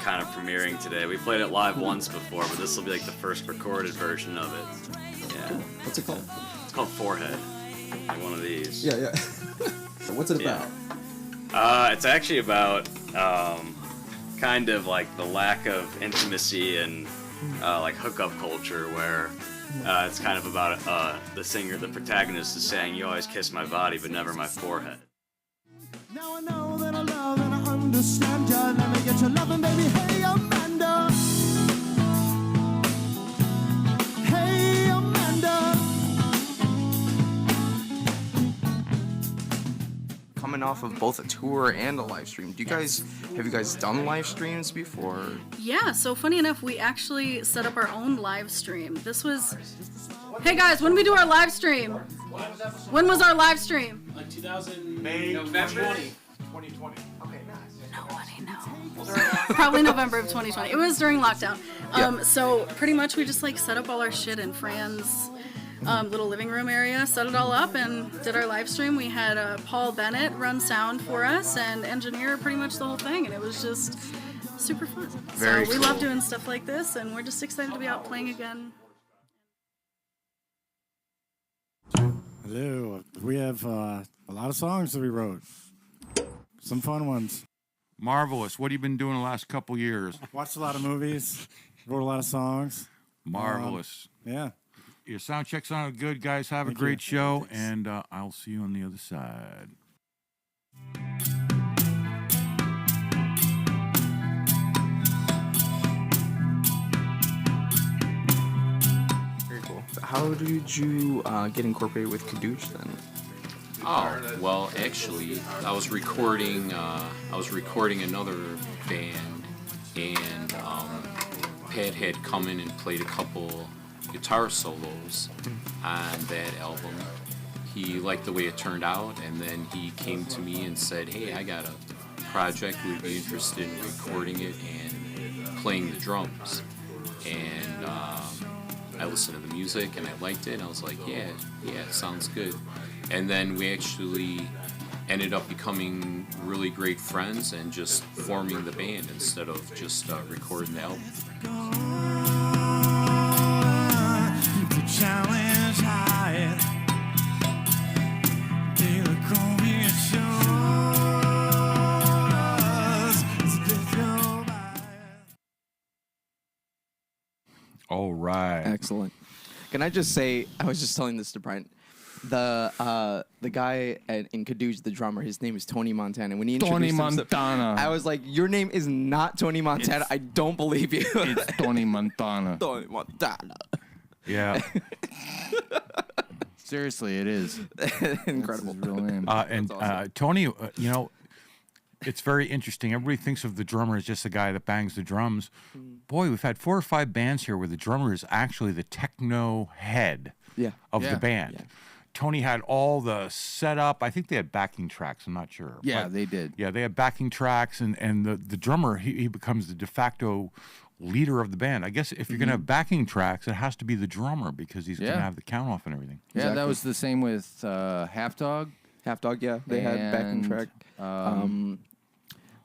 kind of premiering today. We played it live once before, but this will be like the first recorded version of it. Yeah. Cool. What's it called? It's called Forehead. Like one of these. Yeah. What's it about? It's actually about kind of like the lack of intimacy and like hookup culture, where it's kind of about the singer, the protagonist, is saying, "You always kiss my body, but never my forehead." Now I know that I love and I understand ya. Let me get your loving, baby. Hey, Amanda. Hey, Amanda. Coming off of both a tour and a live stream, have you guys done live streams before? Yeah, so funny enough, we actually set up our own live stream. This was... Hey guys, when did we do our live stream? When was our live stream? Like 2000... November 2020. Okay, nice. Nobody knows. Probably November of 2020. It was during lockdown. So pretty much we just like set up all our shit in Fran's little living room area, set it all up, and did our live stream. We had Paul Bennett run sound for us and engineer pretty much the whole thing, and it was just super fun. Very so we cool. love doing stuff like this, and we're just excited to be out playing again. Hello. We have a lot of songs that we wrote. Some fun ones. Marvelous. What have you been doing the last couple years? Watched a lot of movies. Wrote a lot of songs. Marvelous. Yeah. Your sound check sounded good, guys. Have a great show, and I'll see you on the other side. Very cool. How did you get incorporated with Kadooge then? Oh, well, actually, I was recording another band, and Pat had come in and played a couple guitar solos on that album. He liked the way it turned out, and then he came to me and said, "Hey, I got a project. Would be interested in recording it and playing the drums." And I listened to the music and I liked it, and I was like, yeah, it sounds good. And then we actually ended up becoming really great friends and just forming the band instead of just recording the album. The challenge high. They look over your shoulders. All right. Excellent. Can I just say, I was just telling this to Brian. The guy in Kadooge, the drummer, his name is Tony Montana. When he introduced himself, I was like, "Your name is not Tony Montana. I don't believe you." It's Tony Montana. Tony Montana. Yeah. Seriously, it is. Incredible. That's his real name. And awesome. Tony, you know, it's very interesting. Everybody thinks of the drummer as just the guy that bangs the drums. Boy, we've had 4 or 5 bands here where the drummer is actually the techno head of the band. Yeah. Tony had all the setup. I think they had backing tracks. I'm not sure. Yeah, But, they did. Yeah, they had backing tracks, and the drummer, he becomes the de facto leader of the band. I guess if you're going to have backing tracks, it has to be the drummer because he's going to have the count off and everything. Yeah, Exactly. that was the same with Halfdog. Halfdog, yeah. They had backing track.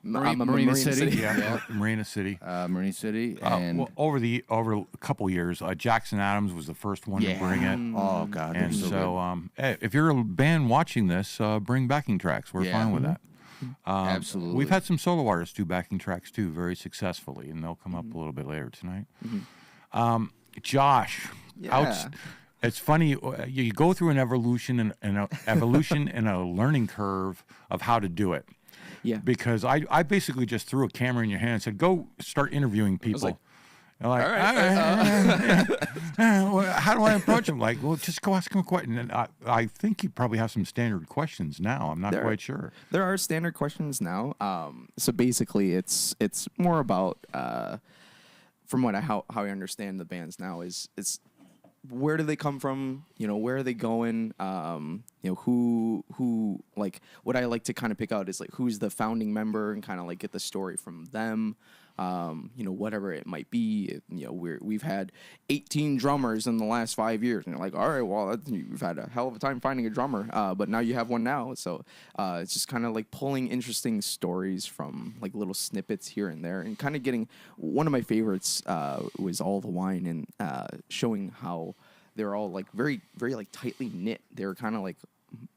Marina City. Yeah, Marina City. Marina City. And Well, over a couple years, Jackson Adams was the first one to bring it. Oh, God. And they're so, hey, if you're a band watching this, bring backing tracks. We're fine with that. Absolutely. We've had some solo artists do backing tracks too, very successfully, and they'll come up a little bit later tonight. Josh, it's funny. You go through an evolution and a learning curve of how to do it. Yeah. Because I basically just threw a camera in your hand and said, "Go start interviewing people." like, All right. How do I approach them? Like, well, just go ask them a question. And I think you probably have some standard questions now. I'm not quite sure. There are standard questions now. So basically, it's more about from how I understand the bands now is it's where do they come from? You know, where are they going? You know, who like what I like to kind of pick out is like who's the founding member and kind of like get the story from them. whatever it might be. We've had 18 drummers in the last 5 years, and you're like, all right, well, you've had a hell of a time finding a drummer, but now you have one now. So it's just kind of like pulling interesting stories from like little snippets here and there, and kind of getting one of my favorites was All the Wine, and showing how they're all like very, very like tightly knit. They were kind of like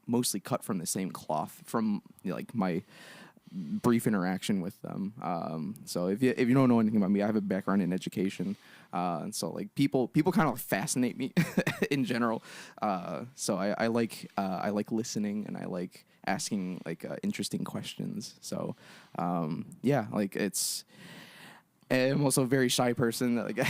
mostly cut from the same cloth from like my brief interaction with them. So if you don't know anything about me, I have a background in education, and so like people kind of fascinate me in general. So I like listening, and I like asking like interesting questions. So like it's. I'm also a very shy person, like,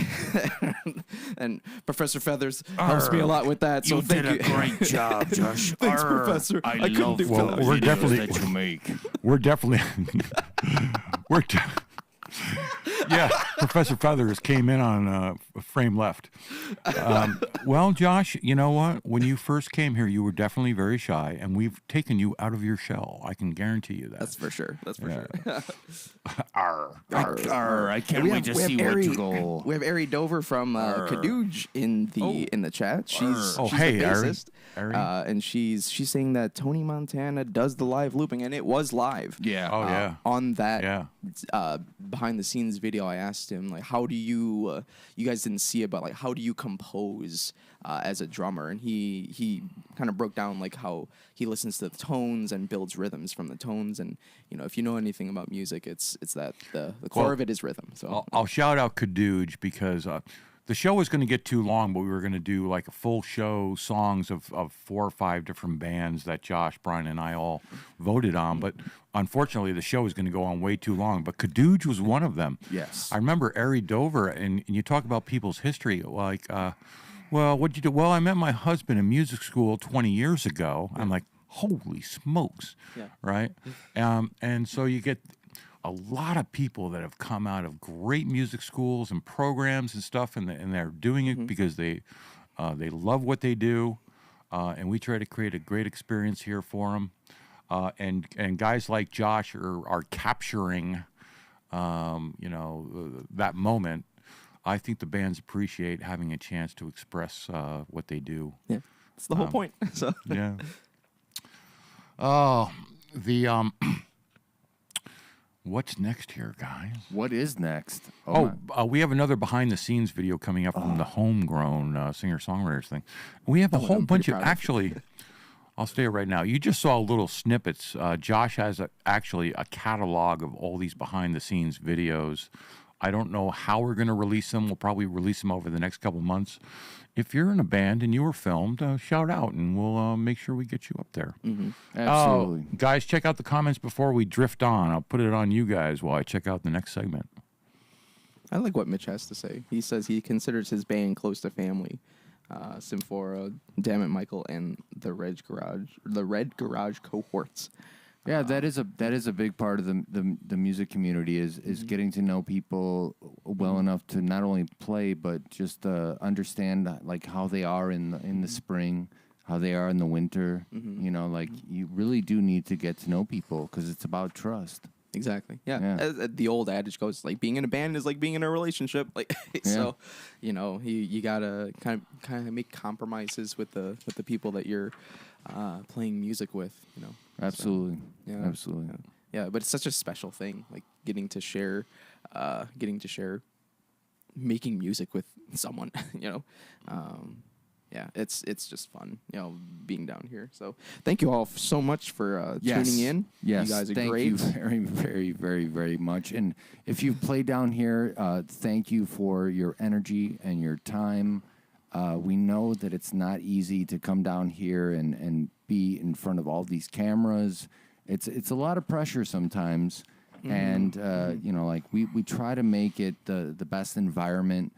and Professor Feathers helps me a lot with that. So thank you. You did a great job, Josh. Thanks, Professor. I couldn't love do the without we're you. definitely- that you make. We're definitely, yeah. Professor Feathers came in on frame left. Well, Josh, you know what? When you first came here, you were definitely very shy, and we've taken you out of your shell. I can guarantee you that. That's for sure. That's for Yeah. sure. I can't wait to see where to go. We have Ari Dover from Kadooge in the chat. She's hey, the Ari. bassist, Ari. and she's saying that Tony Montana does the live looping, and it was live. Yeah. Oh, yeah. On that Yeah. behind the scenes video, I asked him like, how do you you guys didn't see it, but like how do you compose as a drummer? And he kind of broke down like how he listens to the tones and builds rhythms from the tones. And if you know anything about music, it's that the core of it is rhythm. So I'll shout out Kadooge because the show was going to get too long, but we were going to do like a full show, songs of 4 or 5 different bands that Josh, Brian, and I all voted on. But unfortunately, the show was going to go on way too long. But Kadooge was one of them. Yes. I remember Ari Dover, and you talk about people's history, like, well, what'd you do? Well, I met my husband in music school 20 years ago. I'm like, holy smokes, right? And so you get a lot of people that have come out of great music schools and programs and stuff, and they're doing it because they love what they do, and we try to create a great experience here for them. And guys like Josh are capturing, that moment. I think the bands appreciate having a chance to express what they do. yeah, it's the whole point. So Yeah. Oh, what's next here, guys? What is next? We have another behind-the-scenes video coming up from the Homegrown singer-songwriters thing. We have a whole bunch of, actually, I'll stay right now. You just saw little snippets. Josh has actually a catalog of all these behind-the-scenes videos. I don't know how we're going to release them. We'll probably release them over the next couple months. If you're in a band and you were filmed, shout out, and we'll make sure we get you up there. Absolutely. Guys, check out the comments before we drift on. I'll put it on you guys while I check out the next segment. I like what Mitch has to say. He says he considers his band close to family. Symphora, Damn It Michael, and the Red Garage cohorts. Yeah, that is a big part of the music community is getting to know people well enough to not only play but just understand like how they are in the spring, how they are in the winter. Like you really do need to get to know people because it's about trust. Exactly. Yeah. As the old adage goes, like being in a band is like being in a relationship. Like so, you gotta kind of make compromises with the people that you're playing music with. Absolutely. So, Absolutely. Yeah, but it's such a special thing, like getting to share making music with someone. It's just fun, being down here. So thank you all so much for tuning in. Yes, you guys are thank great. you very, very, very, very much. And if you've played down here, thank you for your energy and your time. We know that it's not easy to come down here and be in front of all these cameras. It's a lot of pressure sometimes, and like we try to make it the best environment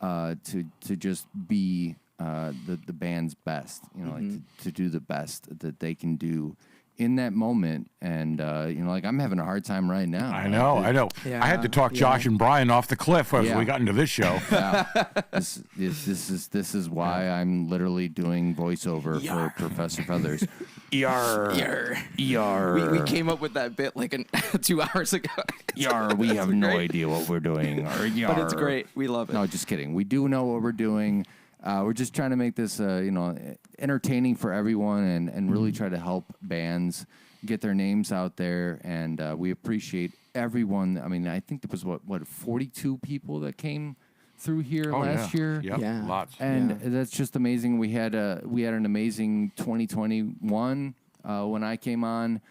to just be the band's best. Like to do the best that they can do in that moment, and like I'm having a hard time right now. I know. Yeah, I had to talk Josh and Brian off the cliff as we got into this show. This is why I'm literally doing voiceover for Professor Feathers. Yar. We came up with that bit like 2 hours ago. Yar, we have no idea what we're doing. Or yar. But it's great. We love it. No, just kidding. We do know what we're doing. We're just trying to make this, entertaining for everyone and really try to help bands get their names out there. And we appreciate everyone. I mean, I think there was, 42 people that came through here last year. Yep. Yeah, lots. And that's just amazing. We had an amazing 2021 when I came on.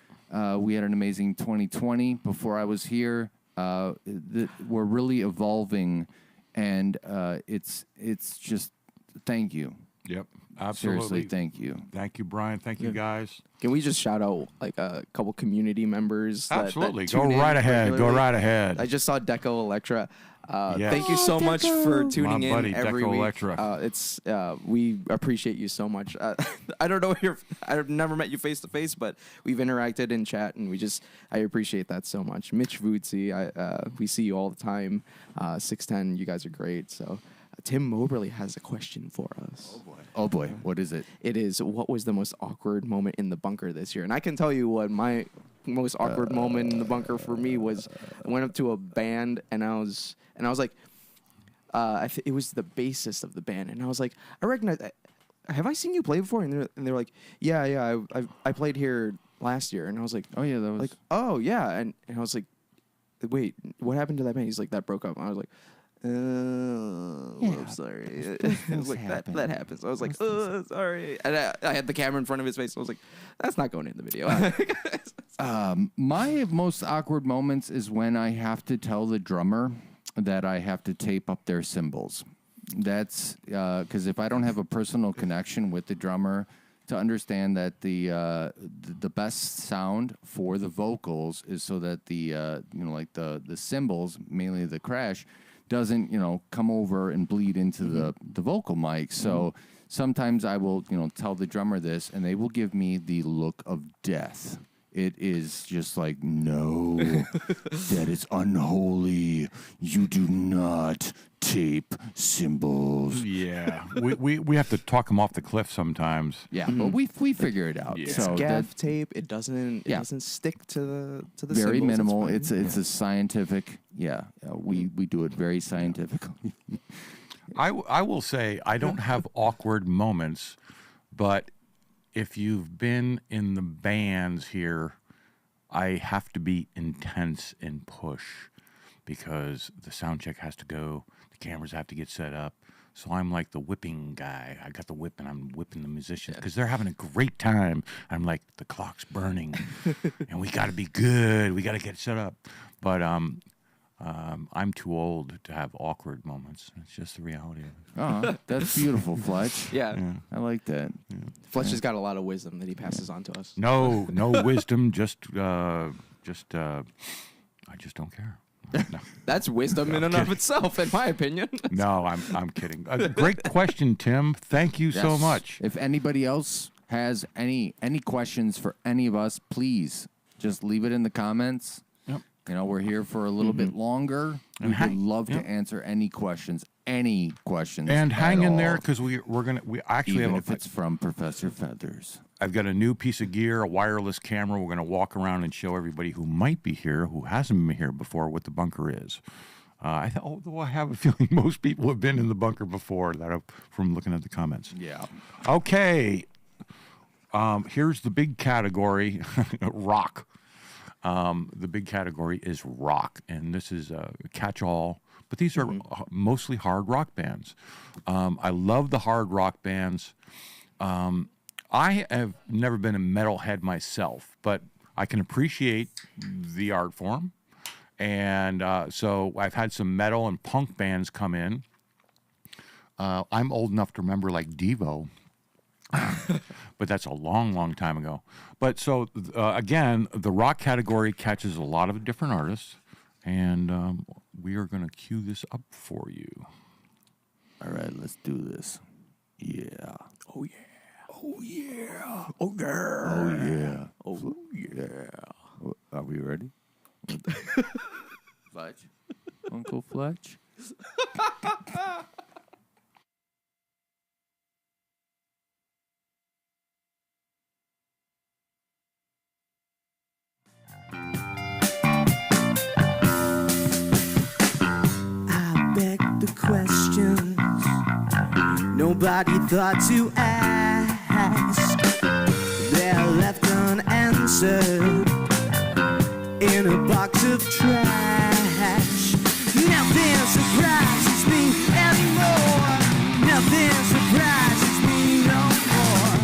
We had an amazing 2020 before I was here. We're really evolving, and it's just thank you. Yep, absolutely. Seriously, thank you. Thank you, Brian. Thank you, guys. Can we just shout out like a couple community members? Absolutely. That Go right ahead. Go right ahead. I just saw Deco Electra. Yes. Thank you so much for tuning My in buddy, every Deco week. Electra. We appreciate you so much. I don't know I've never met you face to face, but we've interacted in chat, and I appreciate that so much. Mitch Vootsy, we see you all the time. 610, you guys are great. So Tim Moberly has a question for us. Oh boy, what is it? It is, what was the most awkward moment in the bunker this year? And I can tell you what my most awkward moment in the bunker for me was. I went up to a band and I was like, it was the bassist of the band, and I was like, I recognize. Have I seen you play before? And they're like, yeah, I played here last year, and I was like, oh yeah, that was like, oh yeah, and I was like, wait, what happened to that band? He's like, that broke up. And I was like, I'm sorry. Like, that happens. I was like, sorry. And I had the camera in front of his face. So I was like, that's not going in the video. My most awkward moments is when I have to tell the drummer that I have to tape up their cymbals. That's because if I don't have a personal connection with the drummer to understand that the best sound for the vocals is so that the the cymbals, mainly the crash, doesn't come over and bleed into the vocal mic. So sometimes I will tell the drummer this, and they will give me the look of death. It is just like, no, that is unholy. You do not tape cymbals. Yeah, we have to talk them off the cliff sometimes. Yeah, but we figure it out. Yeah. It's gaff tape. It doesn't stick to the very cymbals. minimal. It's a scientific. Yeah, we do it very scientifically. I will say I don't have awkward moments, but if you've been in the bands here, I have to be intense and push because the sound check has to go, the cameras have to get set up. So I'm like the whipping guy. I got the whip and I'm whipping the musicians because they're having a great time. I'm like, the clock's burning and we got to be good. We got to get set up. But I'm too old to have awkward moments. It's just the reality of it. Oh, that's beautiful, Fletch. Yeah. I like that. Yeah. Fletch has got a lot of wisdom that he passes on to us. No wisdom. Just I just don't care. No. That's wisdom in and of itself, in my opinion. No, I'm kidding. Great question, Tim. Thank you so much. If anybody else has any questions for any of us, please just leave it in the comments. Yep. We're here for a little bit longer. We would love to answer any questions. And hang in there because we actually even have if it's from Professor Feathers. I've got a new piece of gear, a wireless camera. We're going to walk around and show everybody who might be here, who hasn't been here before, what the bunker is. Although I have a feeling most people have been in the bunker before, from looking at the comments. Yeah. Okay. Here's the big category, rock. The big category is rock, and this is a catch-all. But these are mostly hard rock bands. I love the hard rock bands. I have never been a metalhead myself, but I can appreciate the art form. And so I've had some metal and punk bands come in. I'm old enough to remember like Devo, but that's a long, long time ago. But so, again, the rock category catches a lot of different artists. And we are going to cue this up for you. All right, let's do this. Yeah. Oh, yeah. Oh, yeah. Oh, yeah. Oh, yeah. Oh, nobody thought to ask. They're left unanswered in a box of trash. Nothing surprises me anymore. Nothing surprises me no more.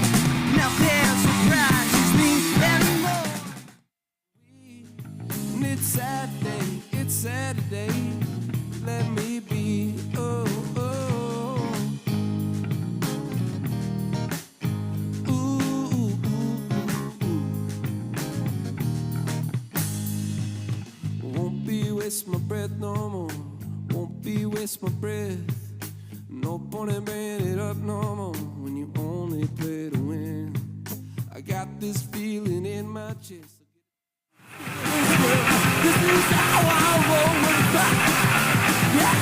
Nothing surprises me anymore. It's Saturday, it's Saturday. Let me be. Oh, oh. Ooh, ooh, ooh, ooh. Won't be waste my breath no more. Won't be waste my breath. No point in bringing it up no more when you only play to win. I got this feeling in my chest. This is how I roll with back. Yeah.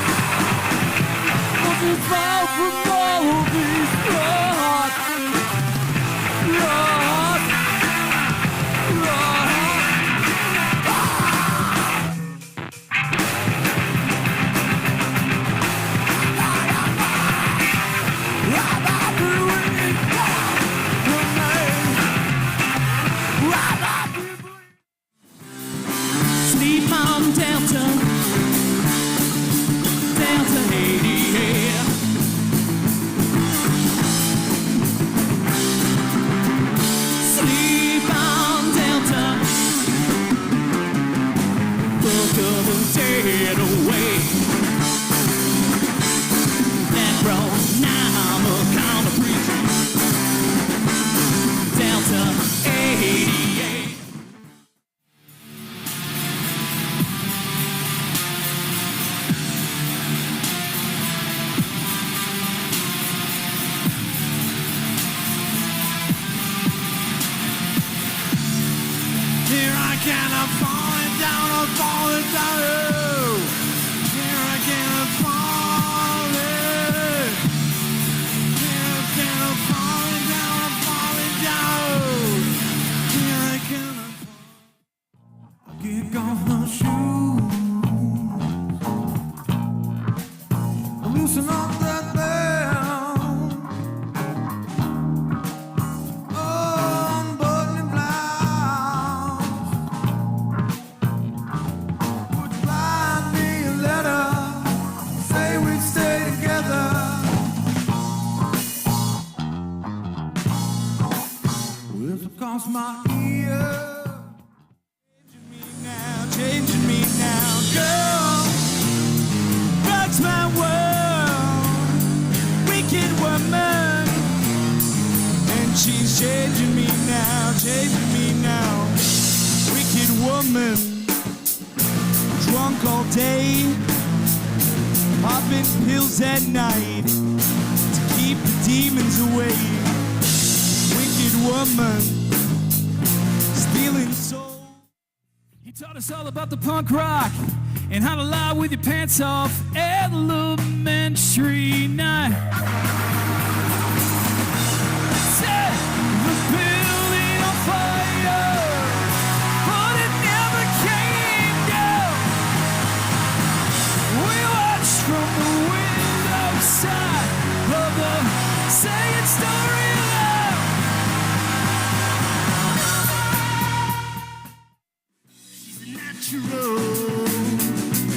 Looking far from all of these blood. Blood. Blood. Sleep on Delta, Delta 88. Sleep on Delta, look of the dead away. That road now I'm a kind of preacher. Delta 88. Here I can, I'm falling down, I'm falling down. Oh. Here I can, I'm falling. Here I can, I'm falling down, I'm falling down. Here I can, I'm falling. I kick off my shoes. I'm loosen up that belt. Across my ear, changing me now, girl. Rocks my world, wicked woman, and she's changing me now, wicked woman. Drunk all day, popping pills at night to keep the demons away. Wicked woman. Stealing soul. He taught us all about the punk rock and how to lie with your pants off. Elementary night. Set the building on fire, but it never came down. We watched from the window side of the second story.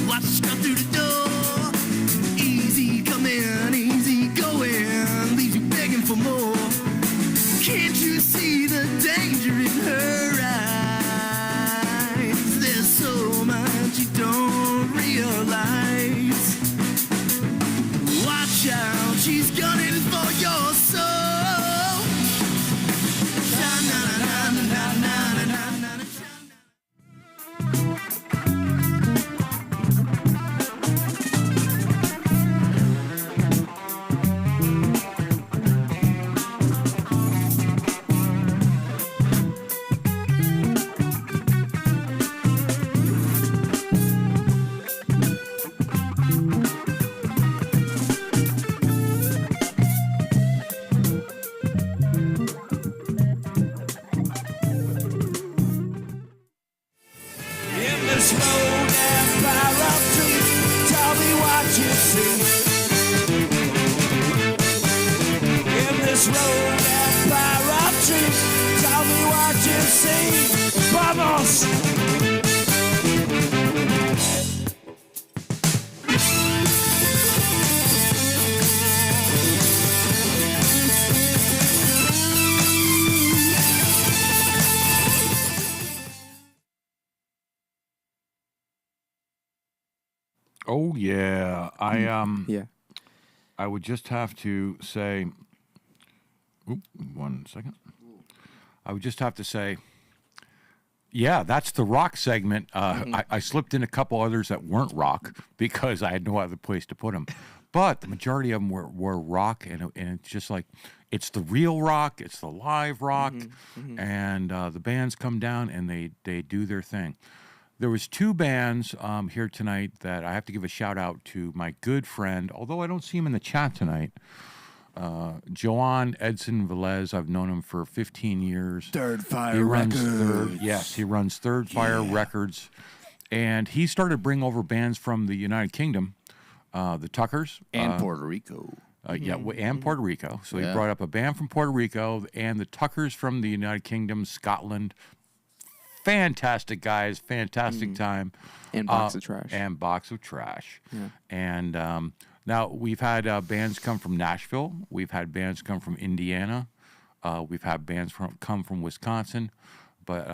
Watch us come through the door. Easy coming, easy going. Leaves you begging for more. Can't you see the danger in her eyes? There's so much you don't realize. Watch out, she's gunning for your soul. can say, vamos. Oh yeah, yeah. I would just have to say, oop, 1 second. I would just have to say, yeah, that's the rock segment. I slipped in a couple others that weren't rock because I had no other place to put them. But the majority of them were rock, and it's just like, it's the real rock, it's the live rock, and the bands come down and they do their thing. There was 2 bands here tonight that I have to give a shout out to my good friend, although I don't see him in the chat tonight, Joan Edson Velez. I've known him for 15 years. Third Fire He runs Records. he runs Third Fire Records. And he started to bring over bands from the United Kingdom, the Tuckers. And Puerto Rico. And Puerto Rico. So he Yeah. brought up a band from Puerto Rico and the Tuckers from the United Kingdom, Scotland. Fantastic guys, fantastic time. And Box of Trash. And Box of Trash. Yeah. And now we've had bands come from Nashville. We've had bands come from Indiana. We've had bands come from Wisconsin. But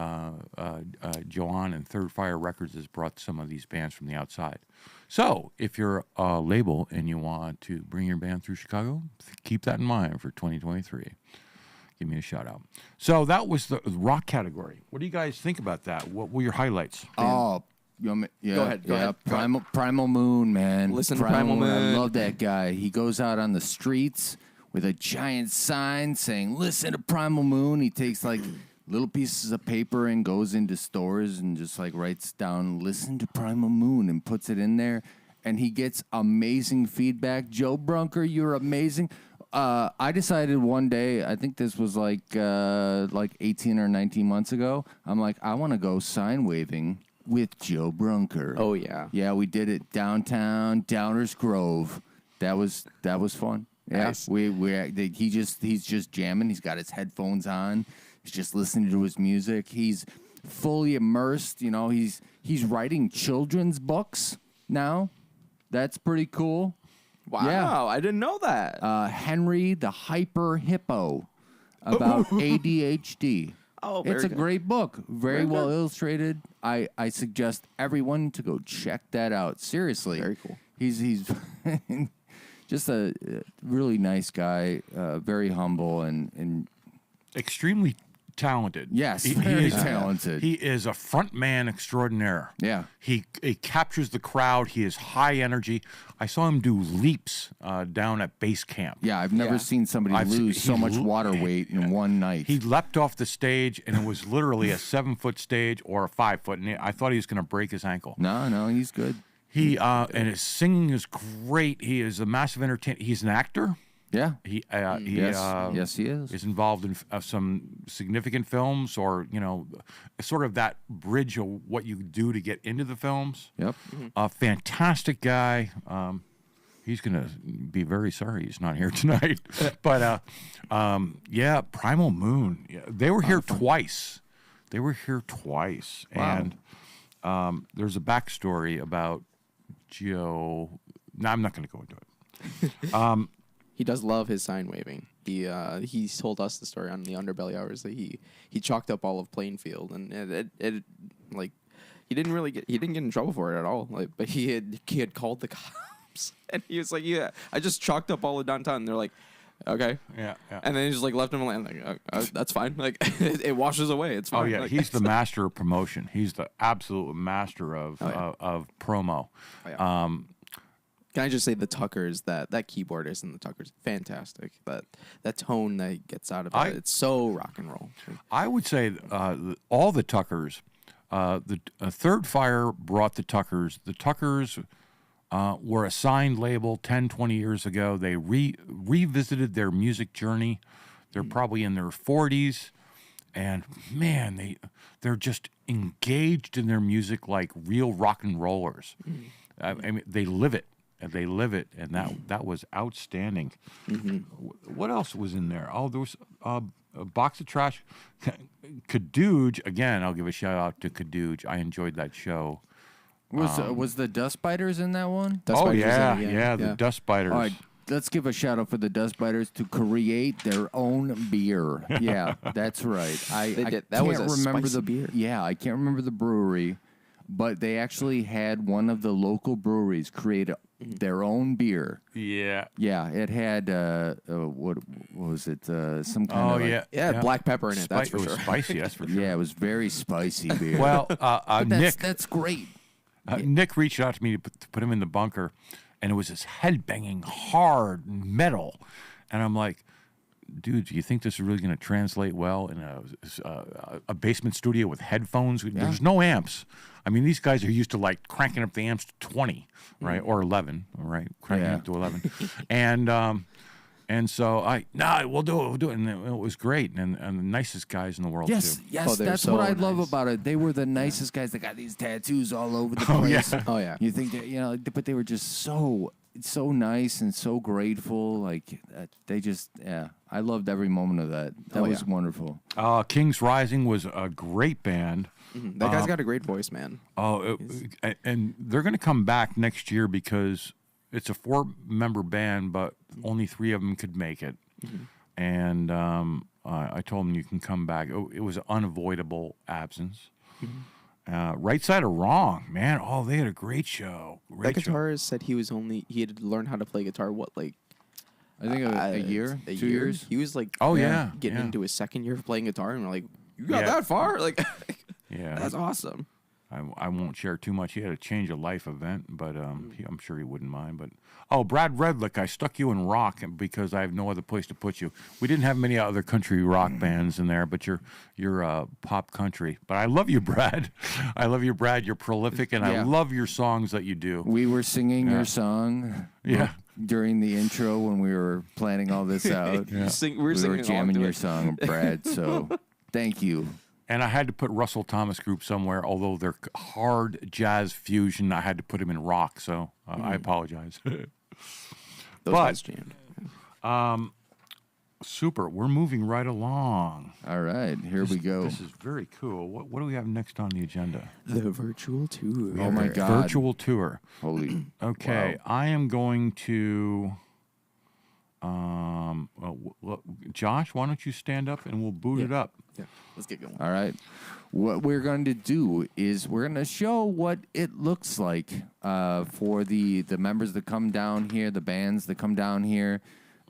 Joanne and Third Fire Records has brought some of these bands from the outside. So if you're a label and you want to bring your band through Chicago, keep that in mind for 2023. Give me a shout out. So that was the rock category. What do you guys think about that? What were your highlights? Oh, yeah, Go ahead. Primal Moon, man. Listen to Primal Moon. I love that guy. He goes out on the streets with a giant sign saying, "Listen to Primal Moon." He takes like little pieces of paper and goes into stores and just like writes down, "Listen to Primal Moon," and puts it in there. And he gets amazing feedback. Joe Brunker, you're amazing. I decided one day, I think this was like 18 or 19 months ago. I'm like, I want to go sign waving with Joe Brunker. Oh yeah. Yeah, we did it downtown, Downers Grove. That was fun. Yeah, Nice. He's just jamming. He's got his headphones on. He's just listening to his music. He's fully immersed. You know, he's writing children's books now. That's pretty cool. Wow, Yeah. I didn't know that. Henry the Hyper Hippo about ADHD. Oh, it's very a good. great book. Very Very well good. illustrated. I suggest everyone to go check that out. Seriously. Very cool. He's just a really nice guy, very humble and Extremely talented. Yes, He very is talented. He is a front man extraordinaire. Yeah. He captures the crowd. He is high energy. I saw him do leaps down at base camp. yeah, I've never seen somebody lose so much water weight in one night. He leapt off the stage, and it was literally a 7-foot stage or a 5-foot. And I thought he was going to break his ankle. No, he's good. He and his singing is great. He is a massive entertainer. He's an actor. Yeah. Yes, he is. Is involved in some significant films, or sort of that bridge of what you do to get into the films. Yep. A fantastic guy. He's gonna be very sorry he's not here tonight. But yeah, Primal Moon. Yeah, they were here twice. Wow. And there's a backstory about Joe. No, I'm not going to go into it. He does love his sign waving. He's told us the story on the Underbelly Hours that he chalked up all of Plainfield, and it like he didn't get in trouble for it at all. Like, but he had called the cops, and he was like, "Yeah, I just chalked up all of downtown." And they're like, "Okay, yeah." And then he just like left him alone. Like, that's fine. Like it washes away. It's fine. Oh yeah, Like, he's the master of promotion. He's the absolute master of of promo. Oh, yeah. Can I just say the Tuckers, that keyboardist in the Tuckers, fantastic. That tone that he gets out of it, it's so rock and roll. I would say all the Tuckers, the Third Fire brought the Tuckers. The Tuckers were a signed label 10, 20 years ago. They revisited their music journey. They're probably in their 40s. And, man, they're just engaged in their music like real rock and rollers. I mean, they live it. They live it, and that was outstanding. What else was in there? Oh, there was a box of trash. Kadooge, again, I'll give a shout out to Kadooge. I enjoyed that show. Was the Dust Biters in that one? The Dust Biters. All right, let's give a shout out for the Dust Biters to create their own beer. Yeah, that's right. I That can't was a remember spicy the beer. Yeah, I can't remember the brewery, but they actually had one of the local breweries create their own beer. Yeah. Yeah, it had what was it? Some kind of Yeah, black pepper in it. That's for It was sure. spicy. That's for sure. Yeah, it was very spicy beer. Well, But Nick. that's great. Nick reached out to me to put him in the bunker, and it was this head-banging, hard metal. And I'm like, dude, do you think this is really going to translate well in a basement studio with headphones? There's no amps. I mean, these guys are used to, like, cranking up the amps to 20, right? Or 11, right? Cranking up to 11. And so we'll do it. And it was great. And the nicest guys in the world, Yes, too. yes, that's what I love about it. They were the nicest guys. They got these tattoos all over the place. Oh, yeah. You think that, but they were just so nice and so grateful. Like, they just, I loved every moment of that. That was wonderful. Kings Rising was a great band. That guy's got a great voice, man. And they're going to come back next year because it's a 4-member band, but only 3 of them could make it. And I told them you can come back. It was an unavoidable absence. Right Side or Wrong, man. Oh, they had a great show. That guitarist said he had learned how to play guitar. I think a year, 2 years. He was like, getting into his second year of playing guitar, and we're like, you got that far? Like, that's awesome. I won't share too much. He had a change of life event, but I'm sure he wouldn't mind. But Brad Redlich, I stuck you in rock because I have no other place to put you. We didn't have many other country rock bands in there, but you're pop country. But I love you, Brad. I love you, Brad. You're prolific, and I love your songs that you do. We were singing your song. During the intro when we were planning all this out. We were singing jamming along to your it. song, Brad. So thank you. And I had to put Russell Thomas Group somewhere, although they're hard jazz fusion. I had to put him in rock, so I apologize. Those guys jammed. Super. We're moving right along. All right, here we go. This is very cool. What do we have next on the agenda? The virtual tour. Oh my God! Virtual tour. Holy. Okay, Wow. I am going to. Josh, why don't you stand up and we'll boot it up? Yeah, let's get going. All right. What we're going to do is we're going to show what it looks like for the members that come down here, the bands that come down here.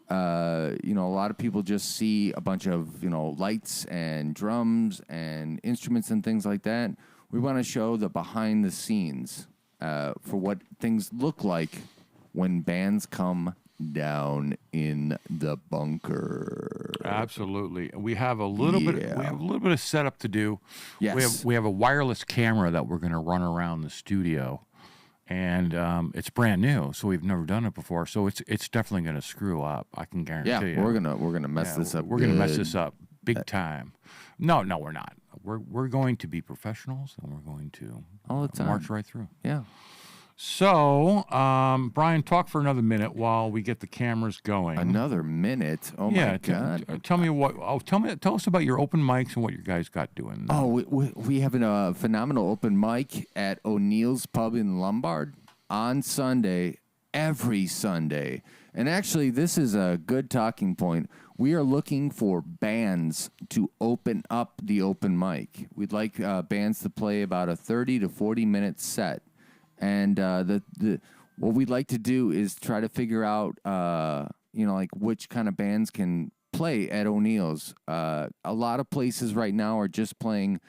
A lot of people just see a bunch of, lights and drums and instruments and things like that. We want to show the behind the scenes for what things look like when bands come down in the bunker. Absolutely. We have a little bit. We have a little bit of setup to do. Yes. We have a wireless camera that we're going to run around the studio, and it's brand new, so we've never done it before. So it's definitely going to screw up. I can guarantee you. Yeah, we're gonna mess this up. We're going to mess this up big time. No, we're not. We're going to be professionals, and we're going to all the time march right through. Yeah. So, Brian, talk for another minute while we get the cameras going. Another minute? Oh my God! Tell me tell us about your open mics and what you guys got doing. Oh, we have a phenomenal open mic at O'Neill's Pub in Lombard on Sunday, every Sunday. And actually, this is a good talking point. We are looking for bands to open up the open mic. We'd like bands to play about a 30 to 40 minute set. And what we'd like to do is try to figure out, which kind of bands can play at O'Neill's. A lot of places right now are just playing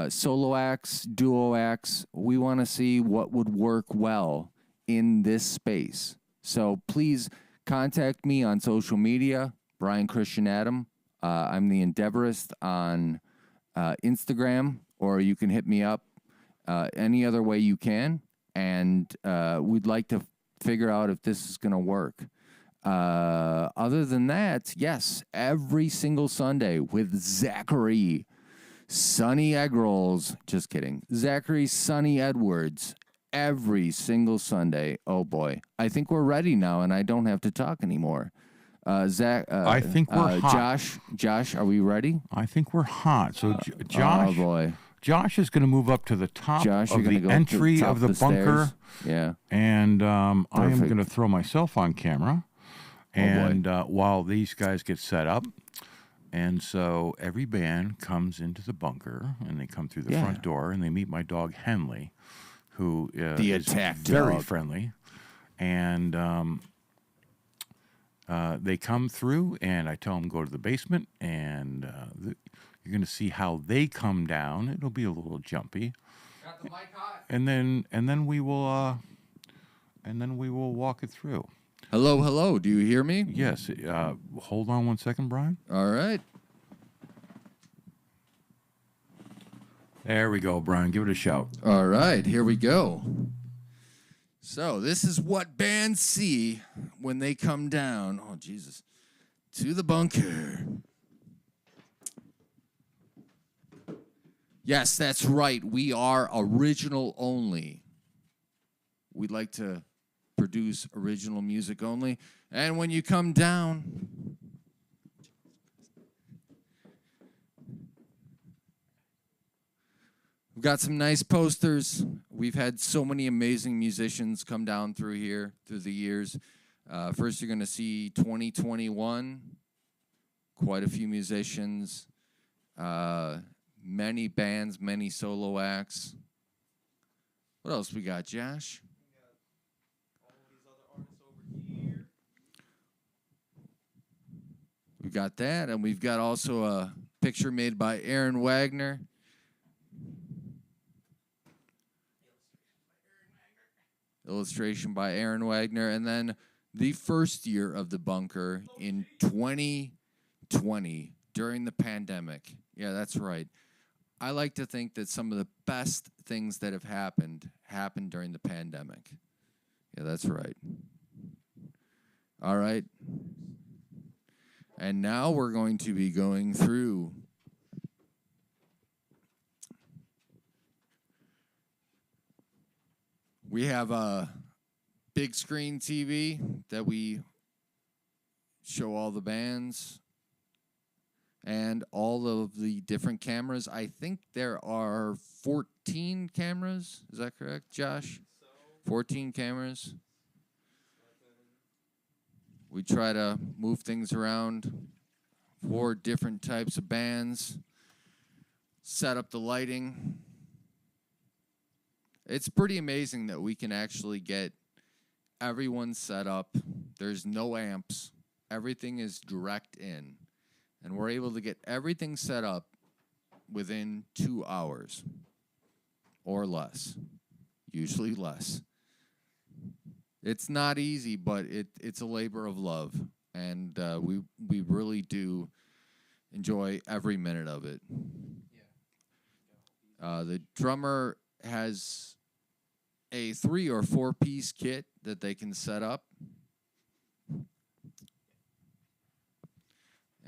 solo acts, duo acts. We want to see what would work well in this space. So please contact me on social media, Brian Christian Adam. I'm the Endeavorist on Instagram, or you can hit me up any other way you can. And we'd like to figure out if this is going to work. Other than that, yes, every single Sunday with Zachary, Sonny Egg Rolls. Just kidding. Zachary, Sonny Edwards, every single Sunday. Oh, boy. I think we're ready now, and I don't have to talk anymore. Zach. I think we're hot. Josh, are we ready? I think we're hot. So Josh. Oh boy. Josh is going to move up to the top Josh, of you're gonna the go entry to the top of the bunker. stairs. Yeah. And I am Perfect. going to throw myself on camera. And while these guys get set up. And so every band comes into the bunker, and they come through the front door, and they meet my dog, Henley, who is very friendly. And they come through, and I tell them go to the basement, and you're going to see how they come down. It'll be a little jumpy. Got the mic hot. And then we will walk it through. Hello, hello. Do you hear me? Yes. Hold on 1 second, Brian. All right. There we go, Brian. Give it a shout. All right. Here we go. So this is what bands see when they come down. Oh, Jesus. To the bunker. Yes, that's right. We are original only. We'd like to produce original music only. And when you come down, we've got some nice posters. We've had so many amazing musicians come down through here through the years. First, you're going to see 2021. Quite a few musicians. Many bands, many solo acts. What else we got, Josh? We've got that, and we've got also a picture made by Aaron Wagner. Illustration by Aaron Wagner, and then the first year of the bunker in 2020 during the pandemic. Yeah, that's right. I like to think that some of the best things that have happened during the pandemic. Yeah, that's right. All right. And now we're going to be going through we have a big screen TV that we show all the bands and all of the different cameras. I think there are 14 cameras. Is that correct, Josh? 14 cameras. We try to move things around for different types of bands, set up the lighting. It's pretty amazing that we can actually get everyone set up. There's no amps. Everything is direct in. And we're able to get everything set up within 2 hours or less, usually less. It's not easy, but it's a labor of love, and we really do enjoy every minute of it. The drummer has a 3 or 4 piece kit that they can set up.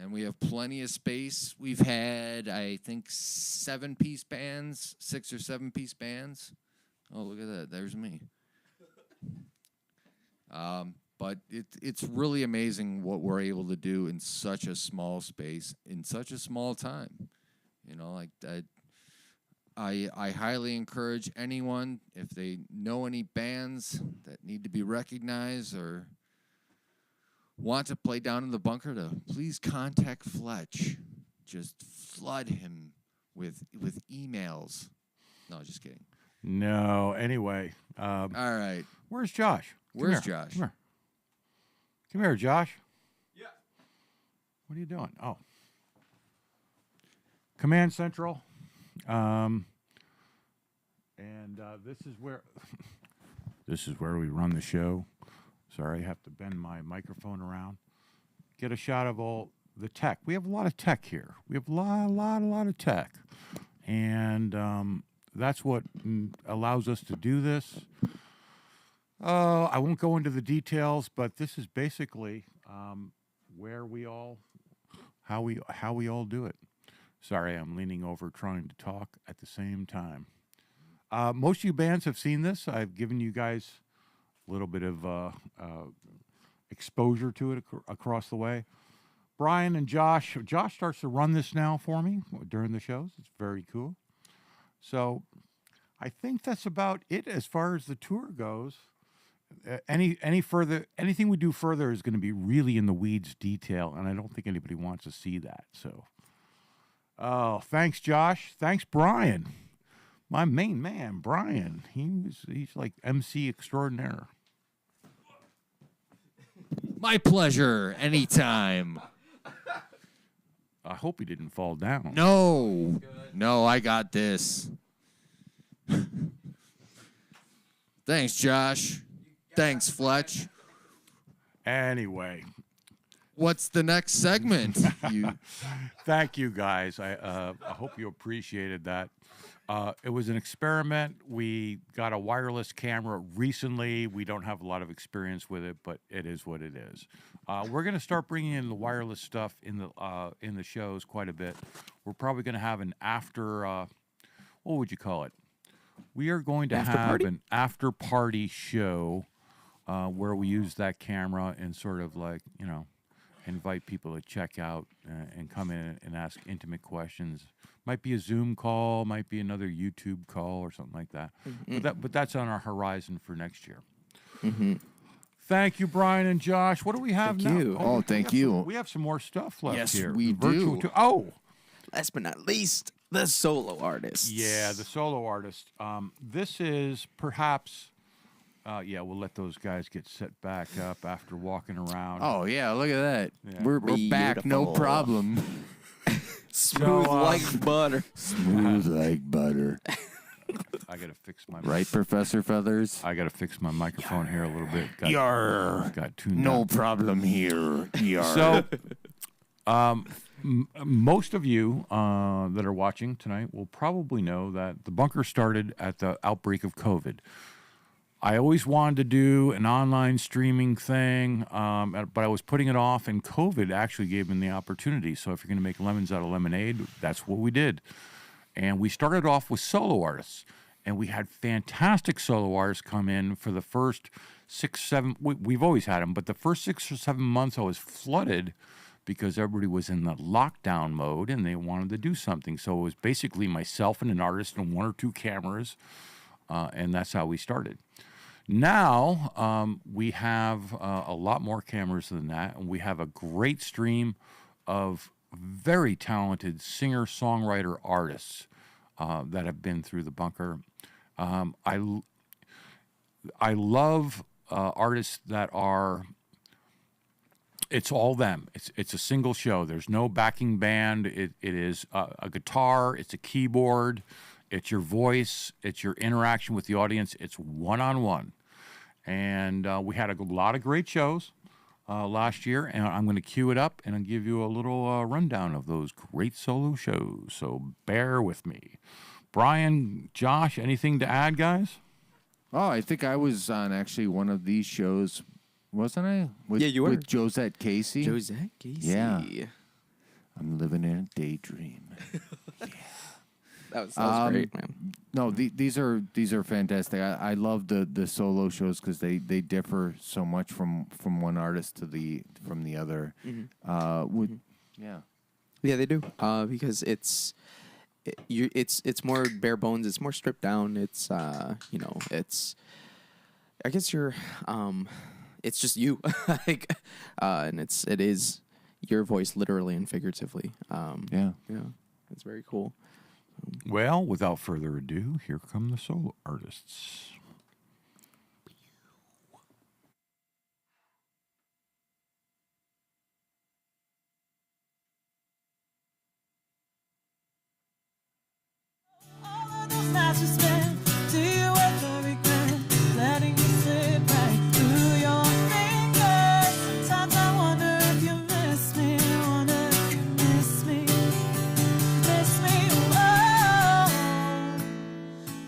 And we have plenty of space. We've had, I think, 7-piece bands, 6 or 7-piece bands. Oh, look at that. There's me. But it's really amazing what we're able to do in such a small space, in such a small time. You know, like I highly encourage anyone, if they know any bands that need to be recognized or want to play down in the bunker, to please contact Fletch. Just flood him with emails. No, just kidding. No, anyway. All right. Where's Josh? Where's Josh? Come here. Come here, Josh. Yeah. What are you doing? Oh. Command Central. And this is where we run the show. Sorry, I have to bend my microphone around. Get a shot of all the tech. We have a lot of tech here. We have a lot of tech. And that's what allows us to do this. I won't go into the details, but this is basically where we all, how we all do it. Sorry, I'm leaning over trying to talk at the same time. Most of you bands have seen this. I've given you guys a little bit of exposure to it across the way. Brian and Josh starts to run this now for me during the shows. It's very cool. So I think that's about it as far as the tour goes. Anything we do further is going to be really in the weeds detail, and I don't think anybody wants to see that. So, thanks, Josh. Thanks, Brian. My main man, Brian. He's like MC extraordinaire. My pleasure. Anytime. I hope he didn't fall down. No, I got this. Thanks, Josh. Thanks, Fletch. Anyway. What's the next segment? Thank you, guys. I hope you appreciated that. It was an experiment. We got a wireless camera recently. We don't have a lot of experience with it, but it is what it is. We're going to start bringing in the wireless stuff in the shows quite a bit. We're probably going to have an after. What would you call it? We are going to have an after party show where we use that camera and sort of like, invite people to check out and come in and ask intimate questions. Might be a Zoom call, might be another YouTube call or something like that. Mm-hmm. But that's on our horizon for next year. Mm-hmm. Thank you, Brian and Josh. What do we have now? You. Oh, thank you. We have some more stuff left yes, here. Yes, we do. Last but not least, the solo artists. Yeah, the solo artist. This is perhaps... we'll let those guys get set back up after walking around. Oh, yeah, look at that. Yeah. We're back, no problem. Smooth like butter. Smooth like butter. I got to fix my... Right, Professor Feathers? I got to fix my microphone here a little bit. Got tuned no down. problem here. Yar. So, most of you that are watching tonight will probably know that the bunker started at the outbreak of COVID. I always wanted to do an online streaming thing, but I was putting it off, and COVID actually gave me the opportunity. So if you're going to make lemons out of lemonade, that's what we did. And we started off with solo artists, and we had fantastic solo artists come in for the first 6, 7, we've always had them, but the first 6 or 7 months I was flooded because everybody was in the lockdown mode, and they wanted to do something. So it was basically myself and an artist and 1 or 2 cameras, and that's how we started. Now, we have a lot more cameras than that, and we have a great stream of very talented singer-songwriter artists that have been through the bunker. I love artists that are, it's all them. It's a single show. There's no backing band. It is a guitar, it's a keyboard, it's your voice, it's your interaction with the audience, it's one-on-one. And we had a lot of great shows last year, and I'm going to cue it up and I'll give you a little rundown of those great solo shows. So bear with me. Brian, Josh, anything to add, guys? Oh, I think I was on actually one of these shows, wasn't I? Yeah, you were. With Josette Kacey. Josette Kacey. Yeah. I'm living in a daydream. Yeah. That was great, man. No, these are fantastic. I love the solo shows because they differ so much from one artist to from the other. Mm-hmm. Yeah, they do. Because it's more bare bones. It's more stripped down. It's it's. I guess you're. It's just you, like, and it is your voice, literally and figuratively. Yeah, it's very cool. Well, without further ado, here come the solo artists. All of those nights we spent, do you ever regret letting me slip right through your fingers? Sometimes I wonder if you miss me, wonder if you miss me, oh.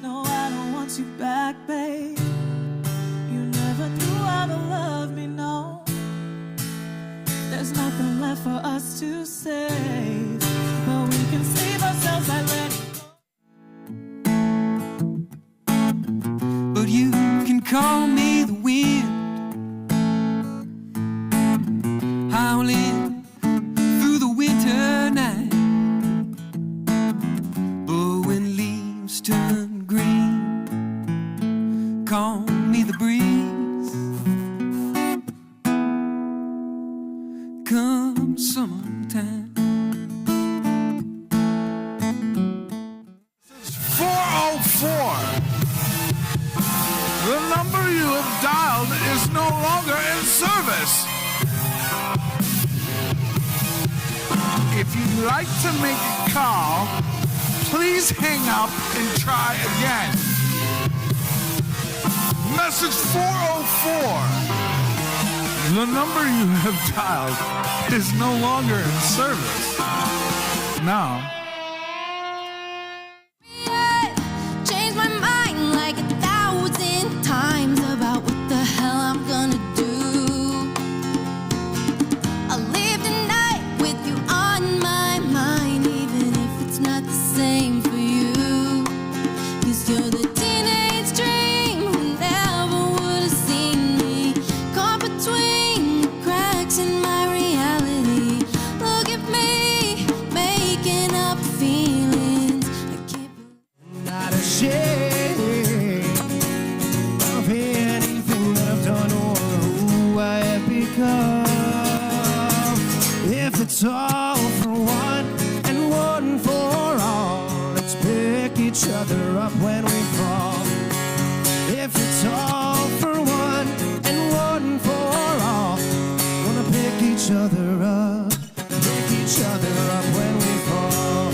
No, I don't want you back, leaves turn green. Call me the breeze. Come summertime. 404. The number you have dialed is no longer in service. If you'd like to make a call, please hang up and try again. Message 404. The number you have dialed is no longer in service. Now, Changed my mind like 1,000 times about what the hell I'm gonna do. I live tonight with you on my mind, even if it's not the same for you. 'Cause you're the teenage dream who never would have seen me. Caught between the cracks in my reality. Look at me, making up feelings. I can't Not ashamed of anything that I've done or who I have become. If it's all for one and one for all, let's pick each other up when we fall. If it's all for one and one for all, wanna pick each other up when we fall.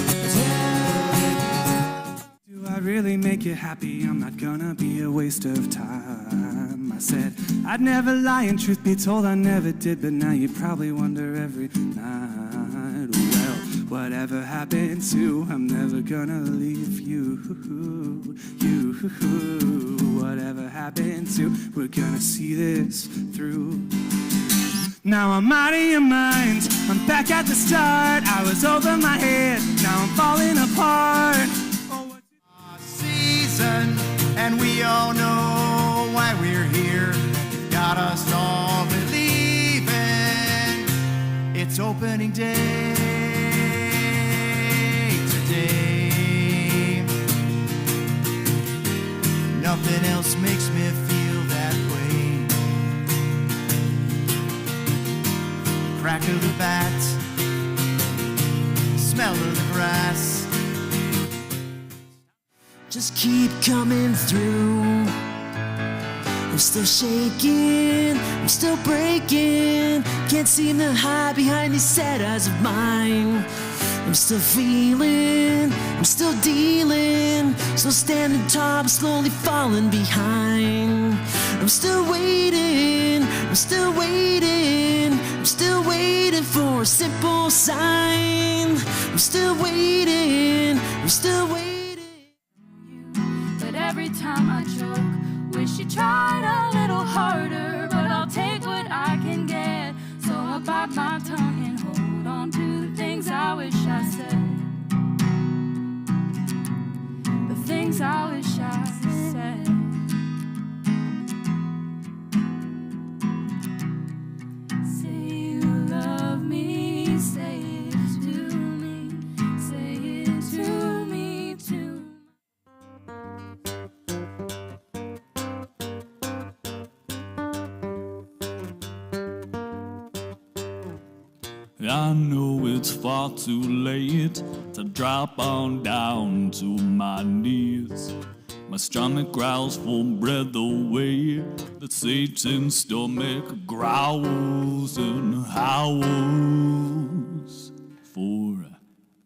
Do I really make you happy? I'm not gonna be a waste of time. I said I'd never lie, and truth be told I never did, but now you probably wonder every night. Well, whatever happened to, I'm never gonna leave you. Whatever happened to, we're gonna see this through. Now I'm out of your mind, I'm back at the start. I was over my head, now I'm falling apart. season, and we all know why we're here. You've got us all believing it's opening day today. Nothing else makes me feel that way. Crack of the bat, smell of the grass. Just keep coming through. I'm still shaking, I'm still breaking. Can't seem to hide behind these sad eyes of mine. I'm still feeling, I'm still dealing. Still standing tall, I'm slowly falling behind. I'm still waiting, I'm still waiting. I'm still waiting for a simple sign. I'm still waiting, I'm still waiting. But every time I choke, wish you tried a little harder. But I'll take what I can get. So I'll bite my tongue and hold on to the things I wish I said. The things I wish I said. Say you love me, say it to me, say it to me too. I know it's far too late to drop on down to my knees. My stomach growls for breath away. The Satan's stomach growls and howls for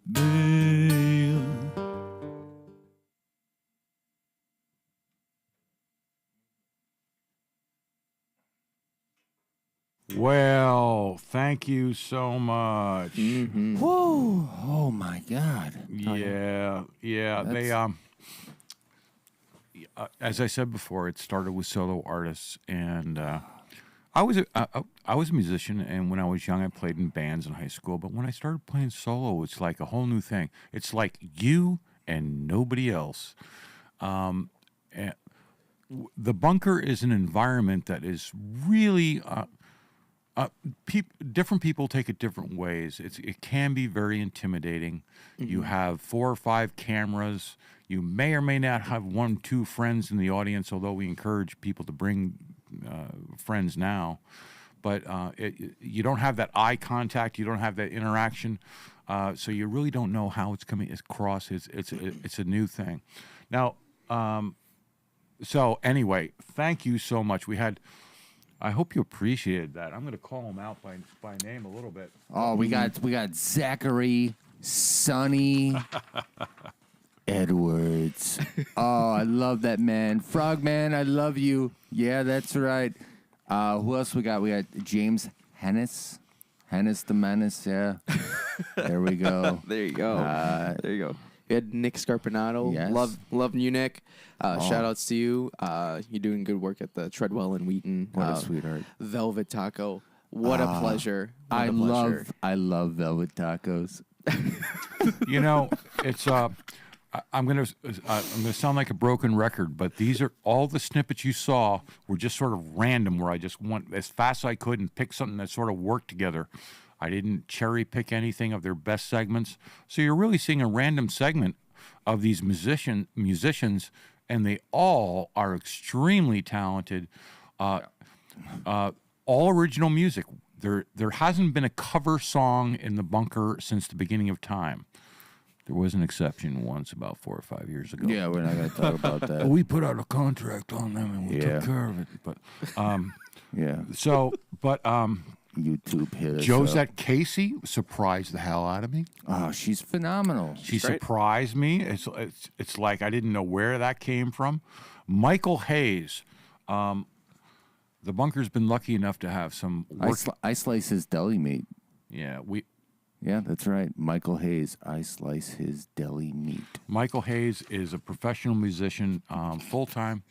me. Well, thank you so much. Whoa! Oh my God! Yeah. They as I said before, it started with solo artists, and I was a musician, and when I was young, I played in bands in high school. But when I started playing solo, it's like a whole new thing. It's like you and nobody else. The bunker is an environment that is really Different people take it different ways. It can be very intimidating. You have 4 or 5 cameras. You may or may not have 1, 2 friends in the audience, although we encourage people to bring friends now. But you don't have that eye contact. You don't have that interaction. So you really don't know how it's coming across. It's a new thing. Now, so anyway, thank you so much. I hope you appreciated that. I'm going to call him out by name a little bit. Oh, we got Zachary, Sonny, Edwards. Oh, I love that man. Frogman, I love you. Yeah, that's right. Who else we got? We got James Henes. Henes the Menace, yeah. There we go. There you go. There you go. We had Nick Scarpinato. Yes. Love you, Nick. Shout outs to you. You're doing good work at the Treadwell in Wheaton. What a sweetheart. Velvet Taco. What a pleasure. I love velvet tacos. You know, it's I'm gonna sound like a broken record, but these are all the snippets you saw were just sort of random, where I just went as fast as I could and pick something that sort of worked together. I didn't cherry pick anything of their best segments, so you're really seeing a random segment of these musicians, and they all are extremely talented. All original music. There hasn't been a cover song in the bunker since the beginning of time. There was an exception once about 4 or 5 years ago. Yeah, we're not going to talk about that. We put out a contract on them and we took care of it. But yeah. So, but YouTube hit us Josette up. Casey surprised the hell out of me. Oh, she's phenomenal. She surprised me. It's like I didn't know where that came from. Michael Hayes. The bunker's been lucky enough to have some work. I slice his deli meat. Yeah, Yeah, that's right. Michael Hayes. I slice his deli meat. Michael Hayes is a professional musician, full time.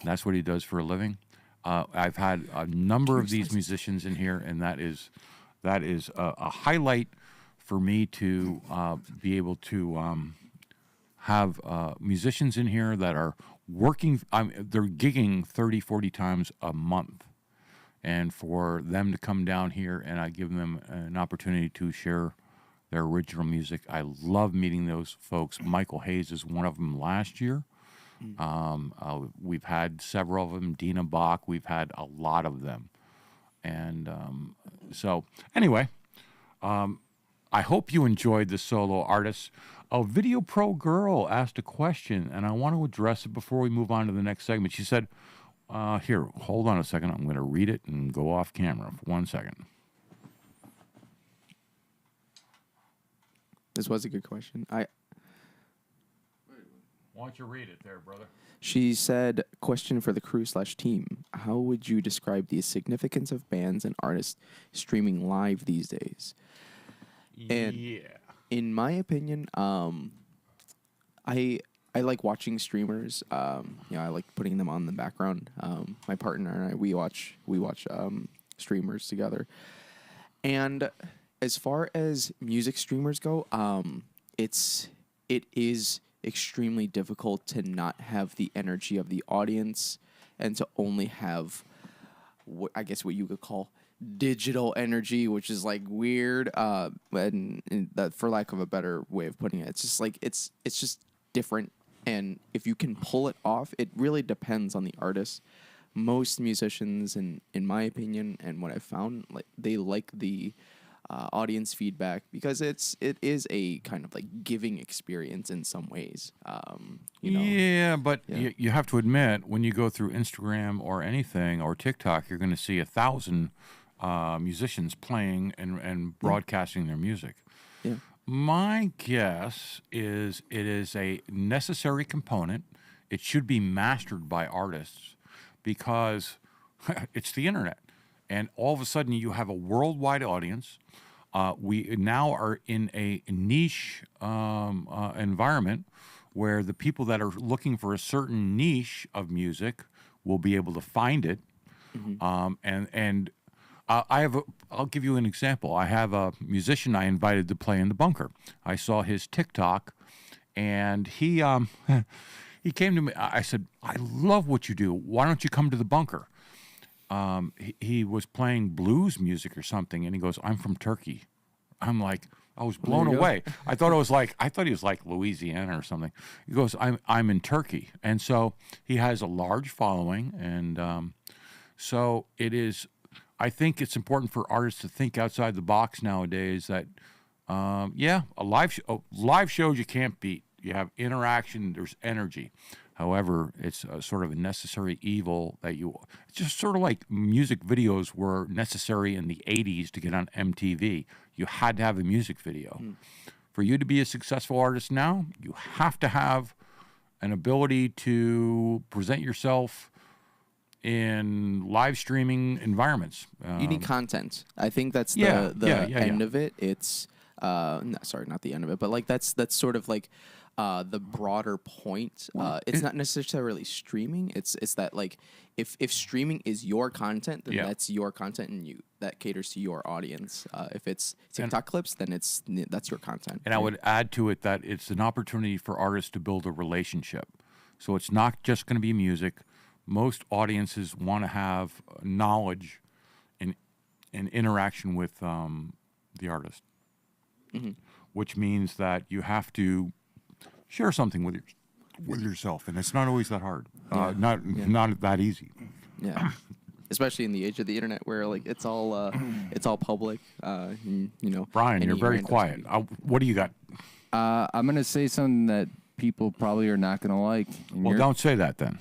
That's what he does for a living. I've had a number of these musicians in here, and that is a highlight for me to be able to have musicians in here that are working. They're gigging 30, 40 times a month. And for them to come down here and I give them an opportunity to share their original music. I love meeting those folks. Michael Hayes is one of them last year. We've had several of them. Dina Bach, we've had a lot of them. And so anyway, I hope you enjoyed the solo artists. A Video Pro Girl asked a question, and I want to address it before we move on to the next segment. She said, here, hold on a second. I'm going to read it and go off camera for 1 second. This was a good question. Why don't you read it there, brother? She said, question for the crew/team. How would you describe the significance of bands and artists streaming live these days? And in my opinion, I like watching streamers. I like putting them on the background. My partner and I, we watch streamers together. And as far as music streamers go, it is extremely difficult to not have the energy of the audience and to only have what you could call digital energy, which is like weird, and that, for lack of a better way of putting it, it's just like it's just different. And if you can pull it off, it really depends on the artist. Most musicians, in my opinion, and what I've found, like they like the audience feedback because it is a kind of like giving experience in some ways. Yeah, but you have to admit, when you go through Instagram or anything or TikTok, you're going to see 1,000 musicians playing and broadcasting their music. Yeah. My guess is it is a necessary component. It should be mastered by artists because it's the internet. And all of a sudden you have a worldwide audience. We now are in a niche environment where the people that are looking for a certain niche of music will be able to find it. Mm-hmm. I'll give you an example. I have a musician I invited to play in the bunker. I saw his TikTok, and he he came to me. I said, "I love what you do. Why don't you come to the bunker?" he was playing blues music or something, and he goes, "I'm from Turkey." I'm like, I was blown away. I thought he was like Louisiana or something. He goes, I'm in Turkey, and so he has a large following, and so it is. I think it's important for artists to think outside the box nowadays. That live shows you can't beat. You have interaction. There's energy. However, it's sort of a necessary evil it's just sort of like music videos were necessary in the 80s to get on MTV. You had to have a music video. For you to be a successful artist now, you have to have an ability to present yourself in live streaming environments. You need content. I think that's the end of it. It's sorry, not the end of it, but like that's sort of like the broader point. It's not necessarily streaming. It's that like if streaming is your content, then that's your content, and that caters to your audience. If it's TikTok clips, then that's your content. And I would add to it that it's an opportunity for artists to build a relationship. So it's not just going to be music. Most audiences want to have knowledge and interaction with the artist, which means that you have to share something with yourself, and it's not always that hard. Not that easy. Yeah, especially in the age of the internet, where like it's all public. Brian, you're very quiet. What do you got? I'm gonna say something that people probably are not gonna like. Well, don't say that then.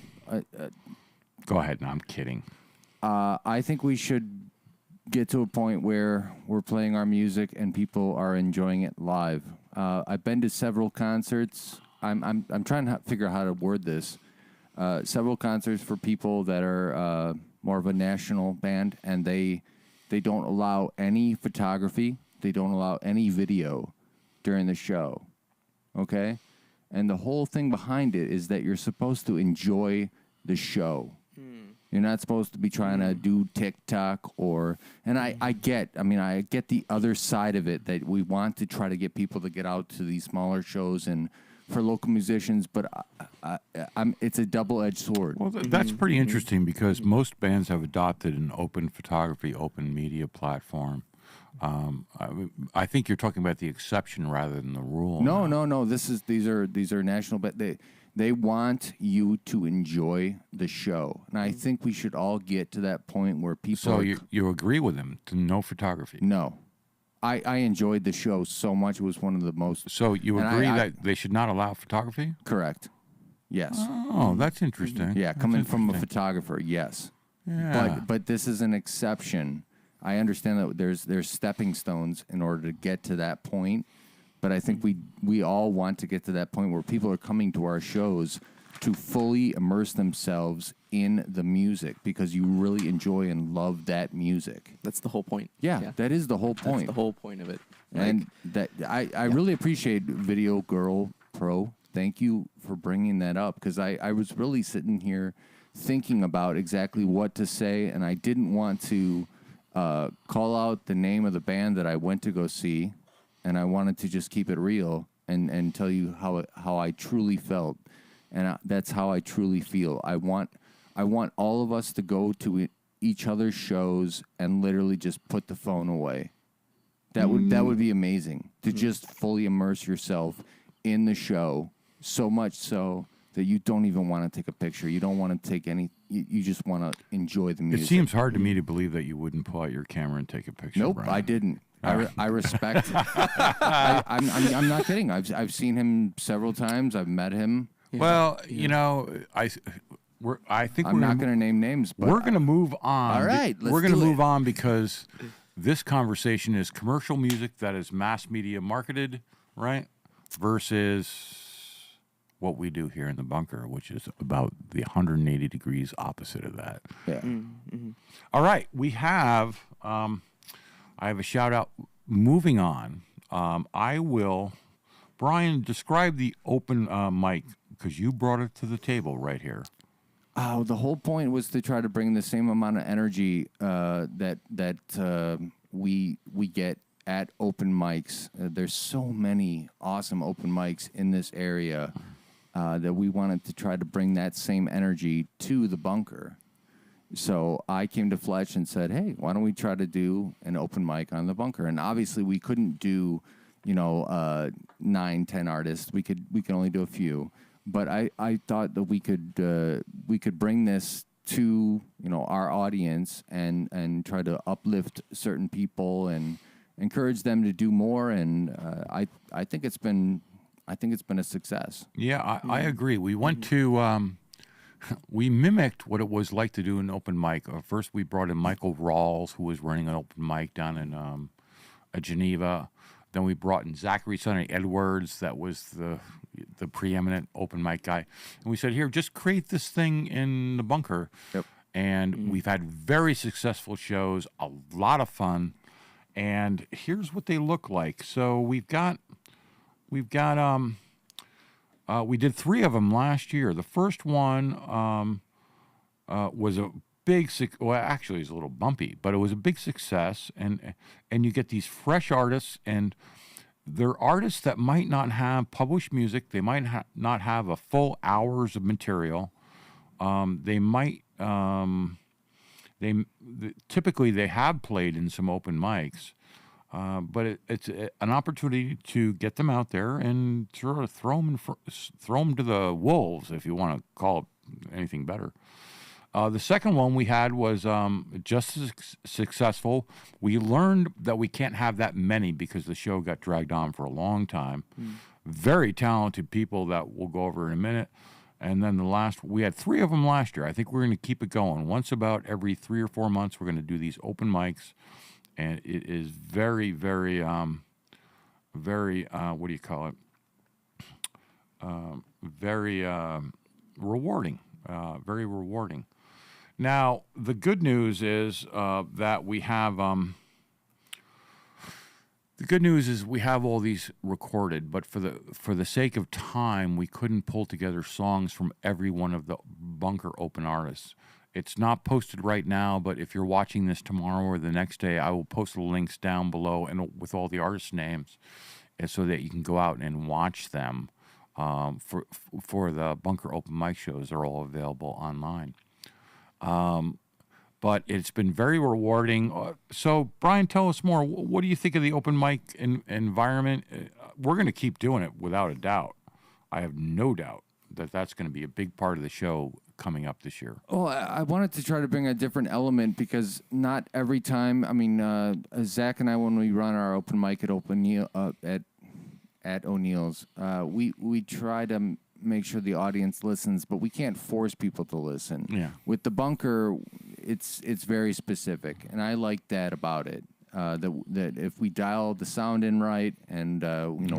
Go ahead. No, I'm kidding. I think we should get to a point where we're playing our music and people are enjoying it live. I've been to several concerts. I'm trying to figure out how to word this. Several concerts for people that are more of a national band, and they don't allow any photography. They don't allow any video during the show. Okay? And the whole thing behind it is that you're supposed to enjoy the show. You're not supposed to be trying to do TikTok and I get the other side of it, that we want to try to get people to get out to these smaller shows and for local musicians, but it's a double-edged sword. Well, that's pretty interesting because most bands have adopted an open photography, open media platform. I think you're talking about the exception rather than the rule. No. These are national, but they want you to enjoy the show, and I think we should all get to that point where people. So you agree with him to no photography? No, I enjoyed the show so much. It was one of the most. So you agree that they should not allow photography? Correct. Yes. Oh, that's interesting. Yeah, coming from a photographer, yes. Yeah. But this is an exception. I understand that there's stepping stones in order to get to that point. But I think we all want to get to that point where people are coming to our shows to fully immerse themselves in the music because you really enjoy and love that music. That's the whole point. Yeah. That is the whole point. That's the whole point of it. And I really appreciate Video Girl Pro. Thank you for bringing that up because I was really sitting here thinking about exactly what to say, and I didn't want to call out the name of the band that I went to go see. And I wanted to just keep it real and tell you how I truly felt, and that's how I truly feel. I want all of us to go to each other's shows and literally just put the phone away. That would be amazing to just fully immerse yourself in the show, so much so that you don't even want to take a picture. You don't want to take any. You just want to enjoy the music. It seems hard to me to believe that you wouldn't pull out your camera and take a picture. Nope, Brian. I didn't. I respect. I'm not kidding. I've seen him several times. I've met him. Well, I think I'm not going to name names, but we're going to move on. All right, we're going to move on because this conversation is commercial music that is mass media marketed, right? Versus what we do here in the bunker, which is about the 180 degrees opposite of that. Yeah. All right, we have. I have a shout out. Moving on, Brian, describe the open mic because you brought it to the table right here. Oh, the whole point was to try to bring the same amount of energy that we get at open mics. There's so many awesome open mics in this area that we wanted to try to bring that same energy to the bunker. So I came to Fletch and said, hey, why don't we try to do an open mic on the bunker? And obviously we couldn't do, 9, 10 artists. We could only do a few. But I thought that we could bring this to, our audience and try to uplift certain people and encourage them to do more. And I think it's been a success. Yeah, I agree. We went to, we mimicked what it was like to do an open mic. First, we brought in Michael Rawls, who was running an open mic down in Geneva. Then we brought in Zachary, Sonny Edwards, that was the preeminent open mic guy. And we said, here, just create this thing in the bunker. Yep. And we've had very successful shows, a lot of fun. And here's what they look like. So we did 3 of them last year. The first one was a big, well, actually it's a little bumpy, but it was a big success. And you get these fresh artists, and they're artists that might not have published music. They might not have a full hours of material. They might, typically they have played in some open mics. But it's an opportunity to get them out there and sort of throw them to the wolves, if you want to call it anything better. The second one we had was just as successful. We learned that we can't have that many because the show got dragged on for a long time. Very talented people that we'll go over in a minute. And then we had 3 of them last year. I think we're going to keep it going. Once about every 3 or 4 months, we're going to do these open mics. And it is very, very, very, what do you call it? Very rewarding. Very rewarding. Now, the good news is that we have. The good news is we have all these recorded, but for the sake of time, we couldn't pull together songs from every one of the bunker open artists. It's not posted right now, but if you're watching this tomorrow or the next day, I will post the links down below and with all the artist names, and so that you can go out and watch them. For the bunker open mic shows, they're all available online. But it's been very rewarding. So, Brian, tell us more. What do you think of the open mic environment? We're going to keep doing it without a doubt. I have no doubt that that's going to be a big part of the show coming up this year. Well, I wanted to try to bring a different element because not every time. I mean, Zach and I, when we run our open mic at at O'Neill's, we try to make sure the audience listens, but we can't force people to listen. Yeah. With the bunker, it's very specific, and I like that about it. That if we dial the sound in right and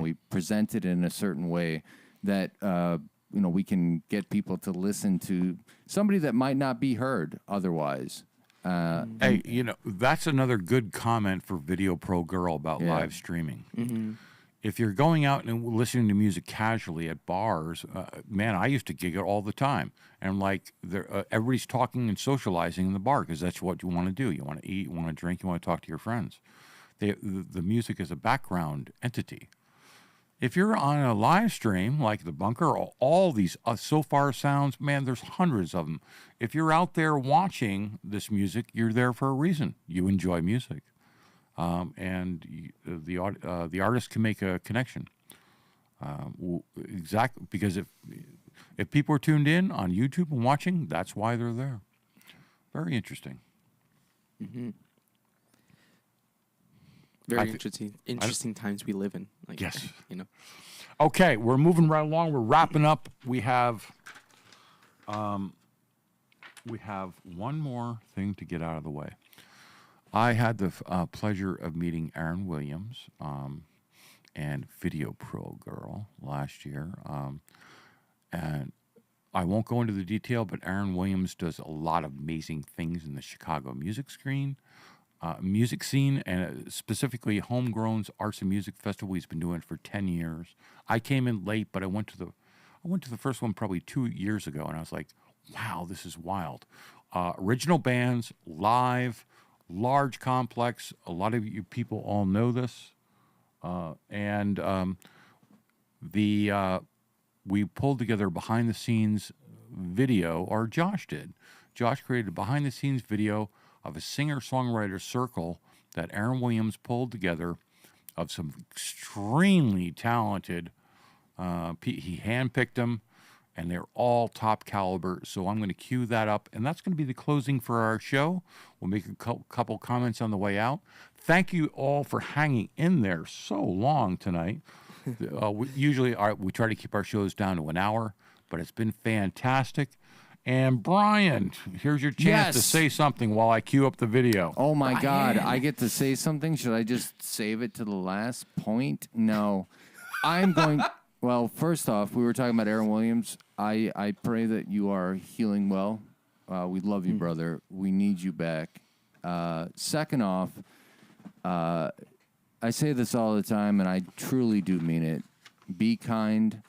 we present it in a certain way, that we can get people to listen to somebody that might not be heard otherwise. Hey, that's another good comment for Video Pro Girl about live streaming. Mm-hmm. If you're going out and listening to music casually at bars, man, I used to gig it all the time. And everybody's talking and socializing in the bar because that's what you want to do. You want to eat, you want to drink, you want to talk to your friends. The music is a background entity. If you're on a live stream like the bunker, all these so far sounds, man, there's hundreds of them. If you're out there watching this music, you're there for a reason. You enjoy music. And the artist can make a connection. Exactly, because if people are tuned in on YouTube and watching, that's why they're there. Very interesting. Mm-hmm. Very interesting times we live in. Yes. You know. Okay, we're moving right along. We're wrapping up. We have one more thing to get out of the way. I had the pleasure of meeting Aaron Williams and Video Pro Girl last year. And I won't go into the detail, but Aaron Williams does a lot of amazing things in the Chicago music scene, and specifically Homegrown's Arts and Music Festival. He's been doing it for 10 years. I came in late, but I went to the first one probably 2 years ago, and I was like, wow, this is wild. Original bands, live, large complex. A lot of you people all know this. We pulled together behind the scenes video, or Josh did, Josh created a behind-the-scenes video of a singer-songwriter circle that Aaron Williams pulled together of some extremely talented. He handpicked them, and they're all top caliber. So I'm going to cue that up, and that's going to be the closing for our show. We'll make a couple comments on the way out. Thank you all for hanging in there so long tonight. We try to keep our shows down to an hour, but it's been fantastic. And Brian, here's your chance to say something while I cue up the video. Oh my God, I get to say something? Should I just save it to the last point? No. I'm going... Well, first off, we were talking about Aaron Williams. I pray that you are healing well. We love you, brother. We need you back. Second off, I say this all the time, and I truly do mean it. Be kind,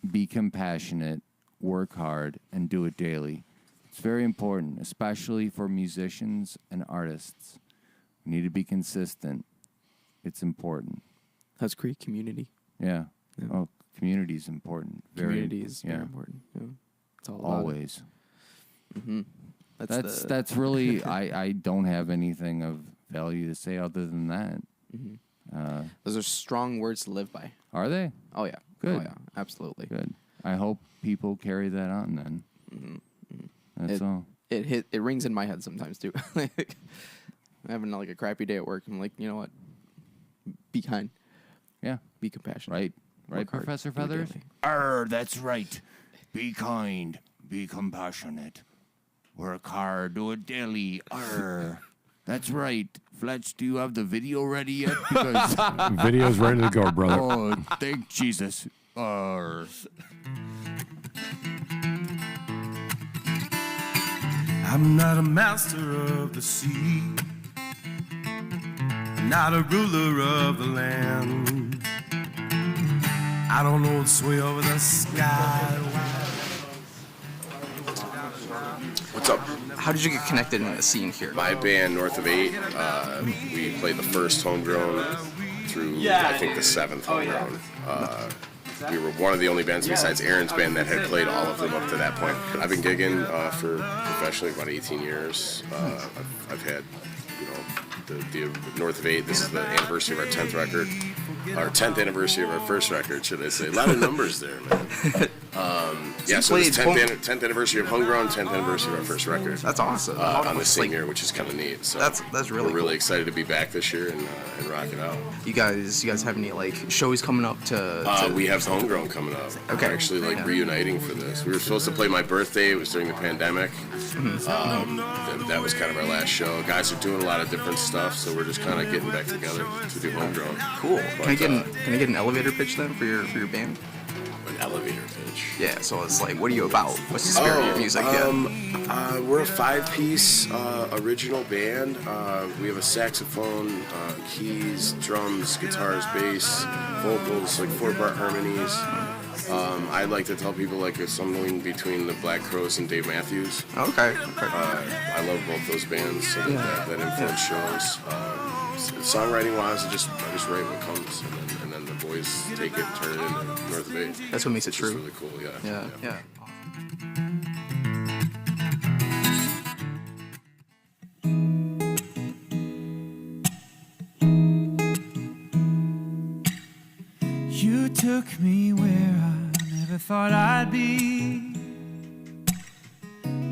be compassionate, work hard, and do it daily. It's very important, especially for musicians and artists. We need to be consistent. It's important. Let's create community. Yeah. Oh, community is important. Community is very important. Yeah. It's all about always. Mm-hmm. That's really. I don't have anything of value to say other than that. Mm-hmm. Those are strong words to live by. Are they? Oh yeah. Good. Oh yeah. Absolutely. Good. I hope people carry that on then. Mm-hmm. That's all. It rings in my head sometimes too. I'm having like a crappy day at work. I'm like, you know what? Be kind. Yeah. Be compassionate. Right. Right, hard. Professor Do it Feathers? daily. That's right. Be kind. Be compassionate. Work hard. Do it daily. That's right. Fletch, do you have the video ready yet? Because Video's ready to go, brother. Oh, thank Jesus. I'm not a master of the sea, not a ruler of the land. I don't know what's way over the sky. What's up? How did you get connected in the scene here? My band, North of 8, we played the first Homegrown through, I think, the 7th Homegrown. We were one of the only bands besides Aaron's band that had played all of them up to that point. I've been gigging for professionally about 18 years. I've had, the North of 8, this is the anniversary of our 10th record. Our 10th anniversary of our first record, should I say. A lot of numbers there, man. So it's 10th anniversary of Homegrown, 10th anniversary of our first record. That's awesome. On the same year, which is kind of neat. So that's really We're really cool. excited to be back this year and rock it out. You guys have any shows coming up to we have Homegrown coming up. Okay. We're actually reuniting for this. We were supposed to play my birthday. It was during the pandemic. That was kind of our last show. Guys are doing a lot of different stuff, so we're just kind of getting back together to do Homegrown. Cool. But, Can I get an elevator pitch then for your band? An elevator pitch. Yeah. So it's like, what are you about? What's the spirit of your music? We're a 5-piece original band. We have a saxophone, keys, drums, guitars, bass, vocals, 4-part harmonies. I like to tell people it's something between the Black Crowes and Dave Matthews. Okay. I love both those bands, so that influence shows. Songwriting wise, I just write what comes, and then the boys take it, turn it into North of 8. That's what makes it It's true. really cool, yeah. Yeah. You took me where I never thought I'd be.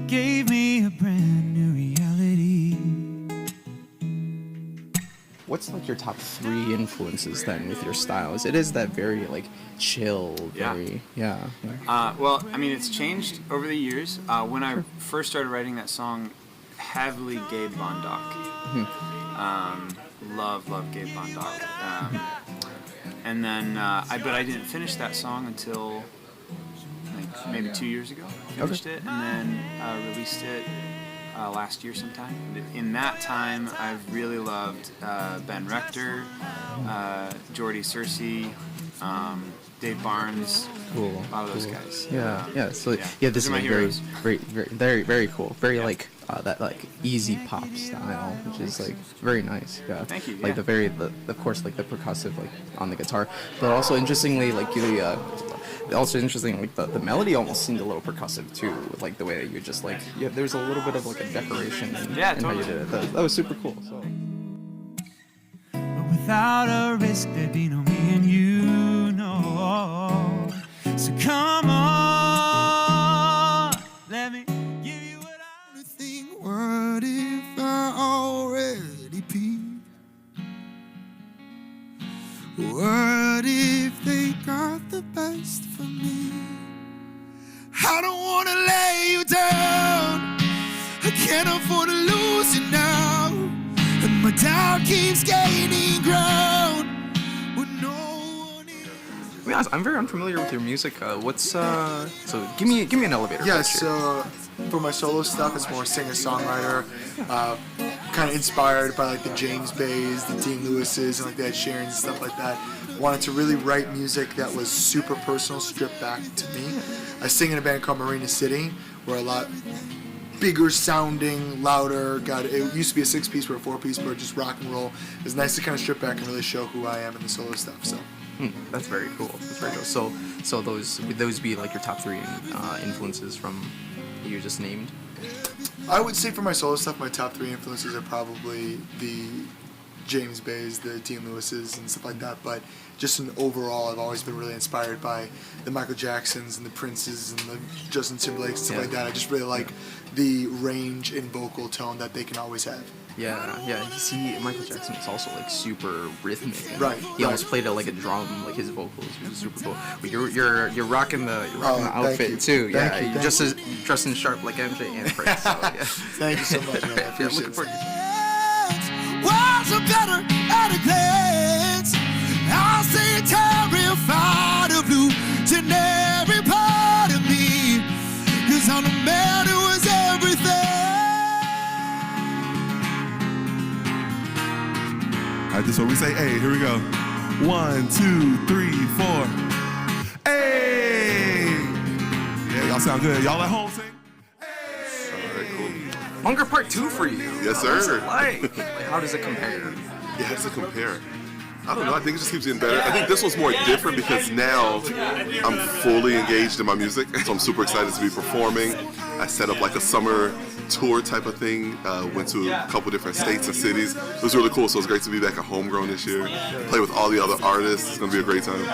Gave me a brand new reality. What's your top 3 influences then with your styles? It is that very chill, very Well, I mean, it's changed over the years. When I first started writing that song, heavily Gabe Von Dock. Love Gabe Von Dock. And then, but I didn't finish that song until maybe 2 years ago. I finished it and then released it last year sometime. In that time, I've really loved Ben Rector, Jordy Searcy, Dave Barnes. Cool. A lot of those guys. So this Those is are my very, heroes. very, very cool. Very that easy pop style, which is very nice. Yeah. Thank you. Of course the percussive on the guitar, but also interestingly Also interesting, like the melody almost seemed a little percussive too, with like the way that you just like, there's a little bit of like a decoration in how you did it. That was super cool. So. But without a risk, there'd be no me and you, no. So come on, let me give you what I think. What if I already peed? What if they got the best for me? I don't wanna lay you down. I can't afford to lose you now. And my doubt keeps gaining ground. With no one in. To be honest, I'm very unfamiliar with your music. So give me an elevator. Yeah, pitch here. so for my solo stuff, it's more singer-songwriter, kind of inspired by like the James Bays, the Dean Lewises, and like the Ed Sheerans and stuff like that. Wanted to really write music that was super personal, stripped back to me. I sing in a band called Marina City. We're a lot bigger sounding, louder. It used to be a 6-piece, we're a 4-piece, but just rock and roll. It's nice to kind of strip back and really show who I am in the solo stuff. So. That's very cool. That's very cool. So would those be like your top 3 influences from you just named? I would say for my solo stuff, my top 3 influences are probably the James Bays, the Dean Lewises, and stuff like that. But just in overall, I've always been really inspired by the Michael Jacksons and the Princes and the Justin Timberlakes and stuff like that. I just really like the range in vocal tone that they can always have. Yeah. You see, Michael Jackson is also like super rhythmic. Right. He almost played it like a drum, like his vocals, which is super cool. But you're rocking the outfit too. Thank you. You're just as dressed in sharp like MJ and Prince. So, yeah. Thank you so much, man. I appreciate looking forward to it. Words are better at a glance. I'll say terrified of losing every part of me. 'Cause I'm the man who was everything. All right, this is what we say. Hey, here we go. 1, 2, 3, 4. Hey! Yeah, y'all sound good. Y'all at home sing? Bunker Part 2 for you. Yes, sir. What's it like? How does it compare? Yeah, how does it compare? I don't know. I think it just keeps getting better. I think this one's more different because now I'm fully engaged in my music, so I'm super excited to be performing. I set up like a summer tour type of thing. Went to a couple different states and cities. It was really cool. So it's great to be back at Homegrown this year. Play with all the other artists. It's gonna be a great time.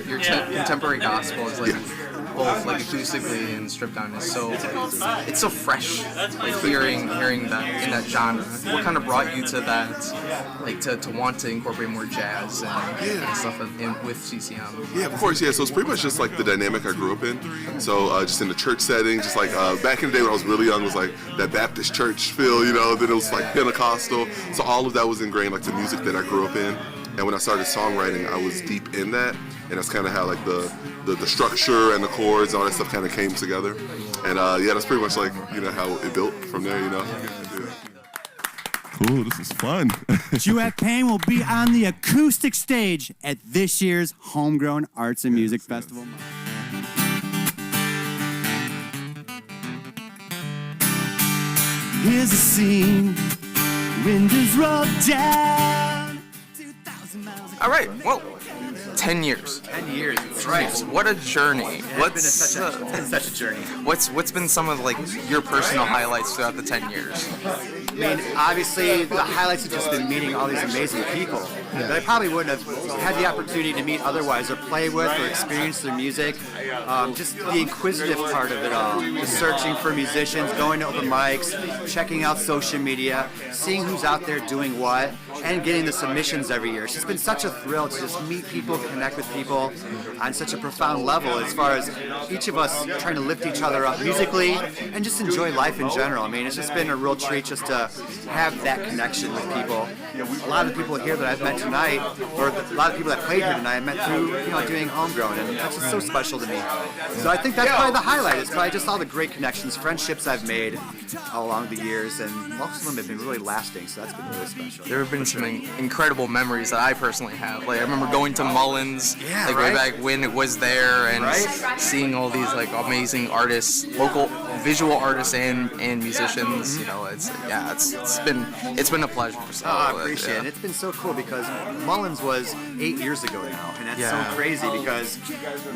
Your contemporary gospel is like both like acoustically and stripped down. It's so fresh. Like hearing that in that genre. What kind of brought you to that? Like to want to incorporate more jazz and stuff with CCM? Yeah, of course. Yeah. So it's pretty much just like the dynamic I grew up in. So just in the church setting, just like back in the day when I was really young, was like that Baptist church feel, you know. Then it was like Pentecostal. So all of that was ingrained, like the music that I grew up in. And when I started songwriting, I was deep in that, and that's kind of how like the structure and the chords and all that stuff kind of came together. And that's pretty much like how it built from there. Cool, this is fun. Duet Pain will be on the acoustic stage at this year's Homegrown Arts and Music Festival. Here's a scene. Wind is rolled down. All right. Well, 10 years. 10 years. That's right. What a journey. It's been such a journey. What's been some of like your personal highlights throughout the 10 years? I mean, obviously the highlights have just been meeting all these amazing people that I probably wouldn't have had the opportunity to meet otherwise, or play with, or experience their music. Just the inquisitive part of it all. Just searching for musicians, going to open mics, checking out social media, seeing who's out there doing what, and getting the submissions every year. It's just been such a thrill to just meet people, connect with people on such a profound level, as far as each of us trying to lift each other up musically and just enjoy life in general. I mean, it's just been a real treat just to have that connection with people. A lot of the people here that I've met tonight, or a lot of people that played here tonight, I met through doing Homegrown, and that's just so special to me. So I think that's probably the highlight. It's probably just all the great connections, friendships I've made along the years, and most of them have been really lasting. So that's been really special. There have been some incredible memories that I personally have. Like I remember going to Mullins, way back when it was there, and seeing all these like amazing artists, local visual artists and musicians. You know, it's been a pleasure. So, I appreciate it. It's been so cool because Mullins was 8 years ago now, and that's so crazy because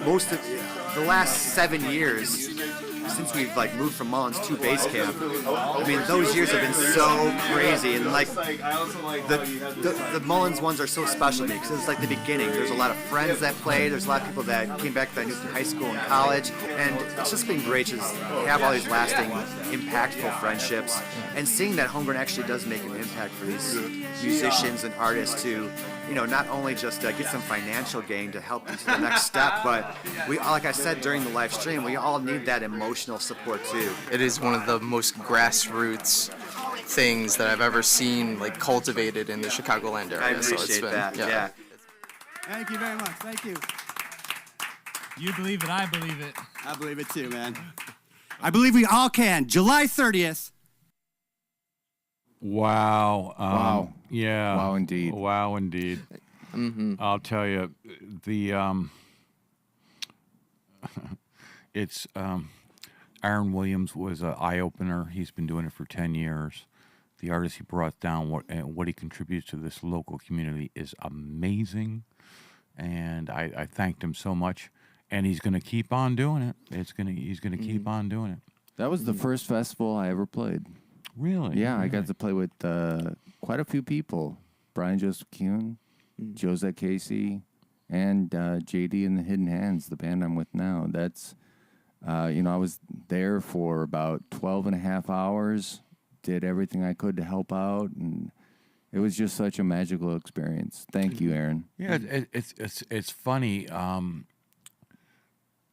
most of the last 7 years since we've like moved from Mullins to base camp, I mean those years have been so crazy, and like the Mullins ones are so special to me because it's like the beginning. There's a lot of friends that played. There's a lot of people that came back that I knew from high school and college, and it's just been great to have all these lasting, impactful friendships, and seeing that Homegrown actually does make an impact for these musicians and artists to, you know, not only just get some financial gain to help them to the next step, but we, like I said during the live stream, we all need that emotional support too. It is one of the most grassroots things that I've ever seen, like, cultivated in the Chicagoland area. I appreciate so it's been, that. Yeah. Thank you very much. Thank you. You believe it, I believe it. I believe it too, man. I believe we all can. July 30th. Wow. Wow. Yeah. Wow, indeed. Wow, indeed. I'll tell you, it's Aaron Williams was an eye opener. He's been doing it for 10 years. The artist he brought down, what he contributes to this local community is amazing, and I thanked him so much. And he's going to keep on doing it. He's going to keep on doing it. That was the first festival I ever played. Really? Yeah, I got to play with quite a few people. Brian Joseph Kuhn, Josette Kacey, and JD and the Hidden Hands, the band I'm with now. That's, I was there for about 12 and a half hours, did everything I could to help out, and it was just such a magical experience. Thank you, Aaron. Yeah, it's funny.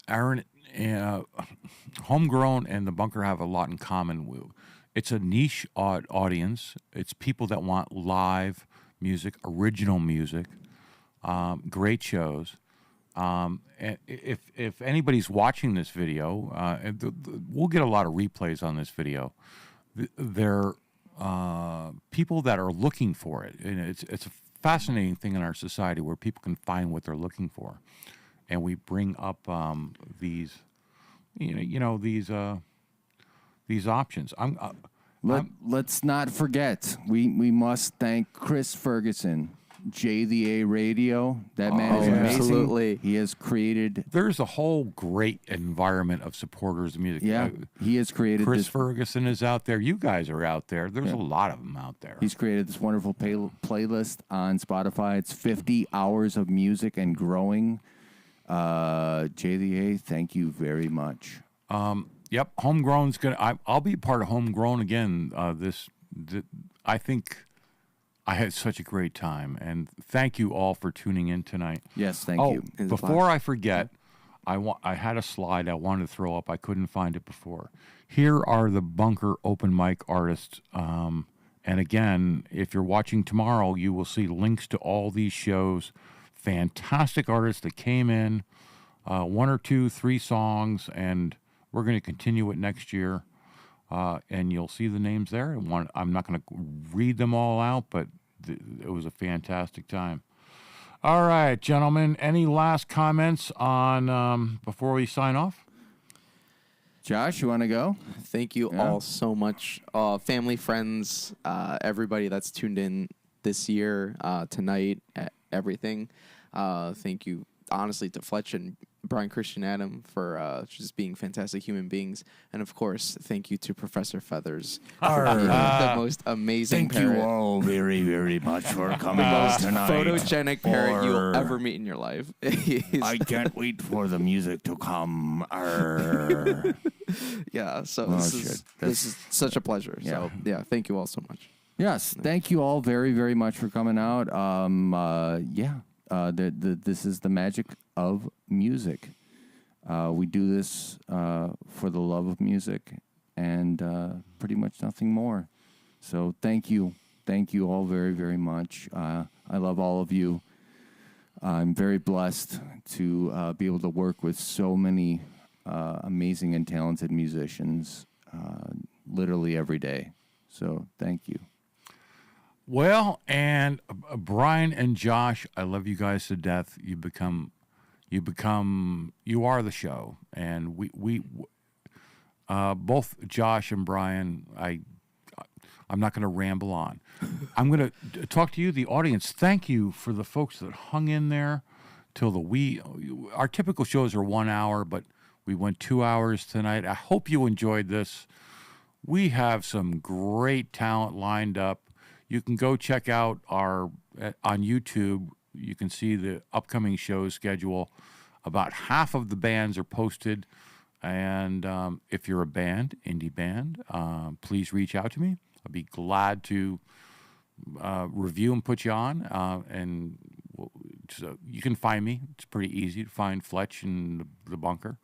Aaron, Homegrown and the Bunker have a lot in common. It's a niche audience. It's people that want live music, original music, great shows. And if anybody's watching this video, we'll get a lot of replays on this video. They're people that are looking for it, and it's a fascinating thing in our society where people can find what they're looking for. And we bring up these options. Let's not forget. We must thank Chris Ferguson, JDA Radio. That man is amazing. Absolutely. He has created. There's a whole great environment of supporters of music. Yeah, he has created. Chris Ferguson is out there. You guys are out there. There's a lot of them out there. He's created this wonderful playlist on Spotify. It's 50 hours of music and growing. JDA, thank you very much. Yep, Homegrown's gonna. I'll be part of Homegrown again. I think I had such a great time, and thank you all for tuning in tonight. Yes, thank you. Before I forget, I had a slide I wanted to throw up. I couldn't find it before. Here are the Bunker open mic artists. And again, if you're watching tomorrow, you will see links to all these shows. Fantastic artists that came in, 1 or 2, 3 songs, and we're going to continue it next year. And you'll see the names there. I'm not going to read them all out, but it was a fantastic time. All right, gentlemen, any last comments on before we sign off? Josh, you want to go? Thank you all so much. Family, friends, everybody that's tuned in this year, tonight, everything. Thank you, honestly, to Fletch and Brian Christian Adam for just being fantastic human beings. And, of course, thank you to Professor Feathers, the most amazing Thank parrot. you all very, very much for coming The most tonight. photogenic parrot you'll ever meet in your life. I can't wait for the music to come. Yeah, so this is such a pleasure. So, yeah, thank you all so much. Yes, thank you all very, very much for coming out. This is the magic of music. We do this for the love of music and pretty much nothing more. So thank you. Thank you all very, very much. I love all of you. I'm very blessed to be able to work with so many amazing and talented musicians literally every day. So thank you. Well, and Brian and Josh, I love you guys to death. You are the show, and both Josh and Brian, I'm not going to ramble on. I'm going to talk to you, the audience. Thank you for the folks that hung in there till our typical shows are 1 hour, but we went 2 hours tonight. I hope you enjoyed this. We have some great talent lined up. You can go check out on YouTube. You can see the upcoming show schedule. About half of the bands are posted. And if you're a band, indie band, please reach out to me. I'll be glad to review and put you on. And so you can find me. It's pretty easy to find Fletch in the bunker.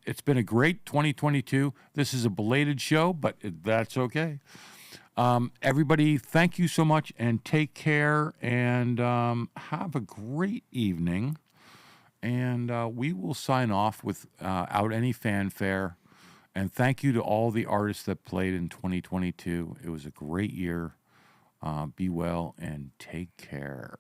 It's been a great 2022. This is a belated show, but that's okay. Everybody, thank you so much, and take care, and have a great evening. And we will sign off without any fanfare. And thank you to all the artists that played in 2022. It was a great year. Be well and take care.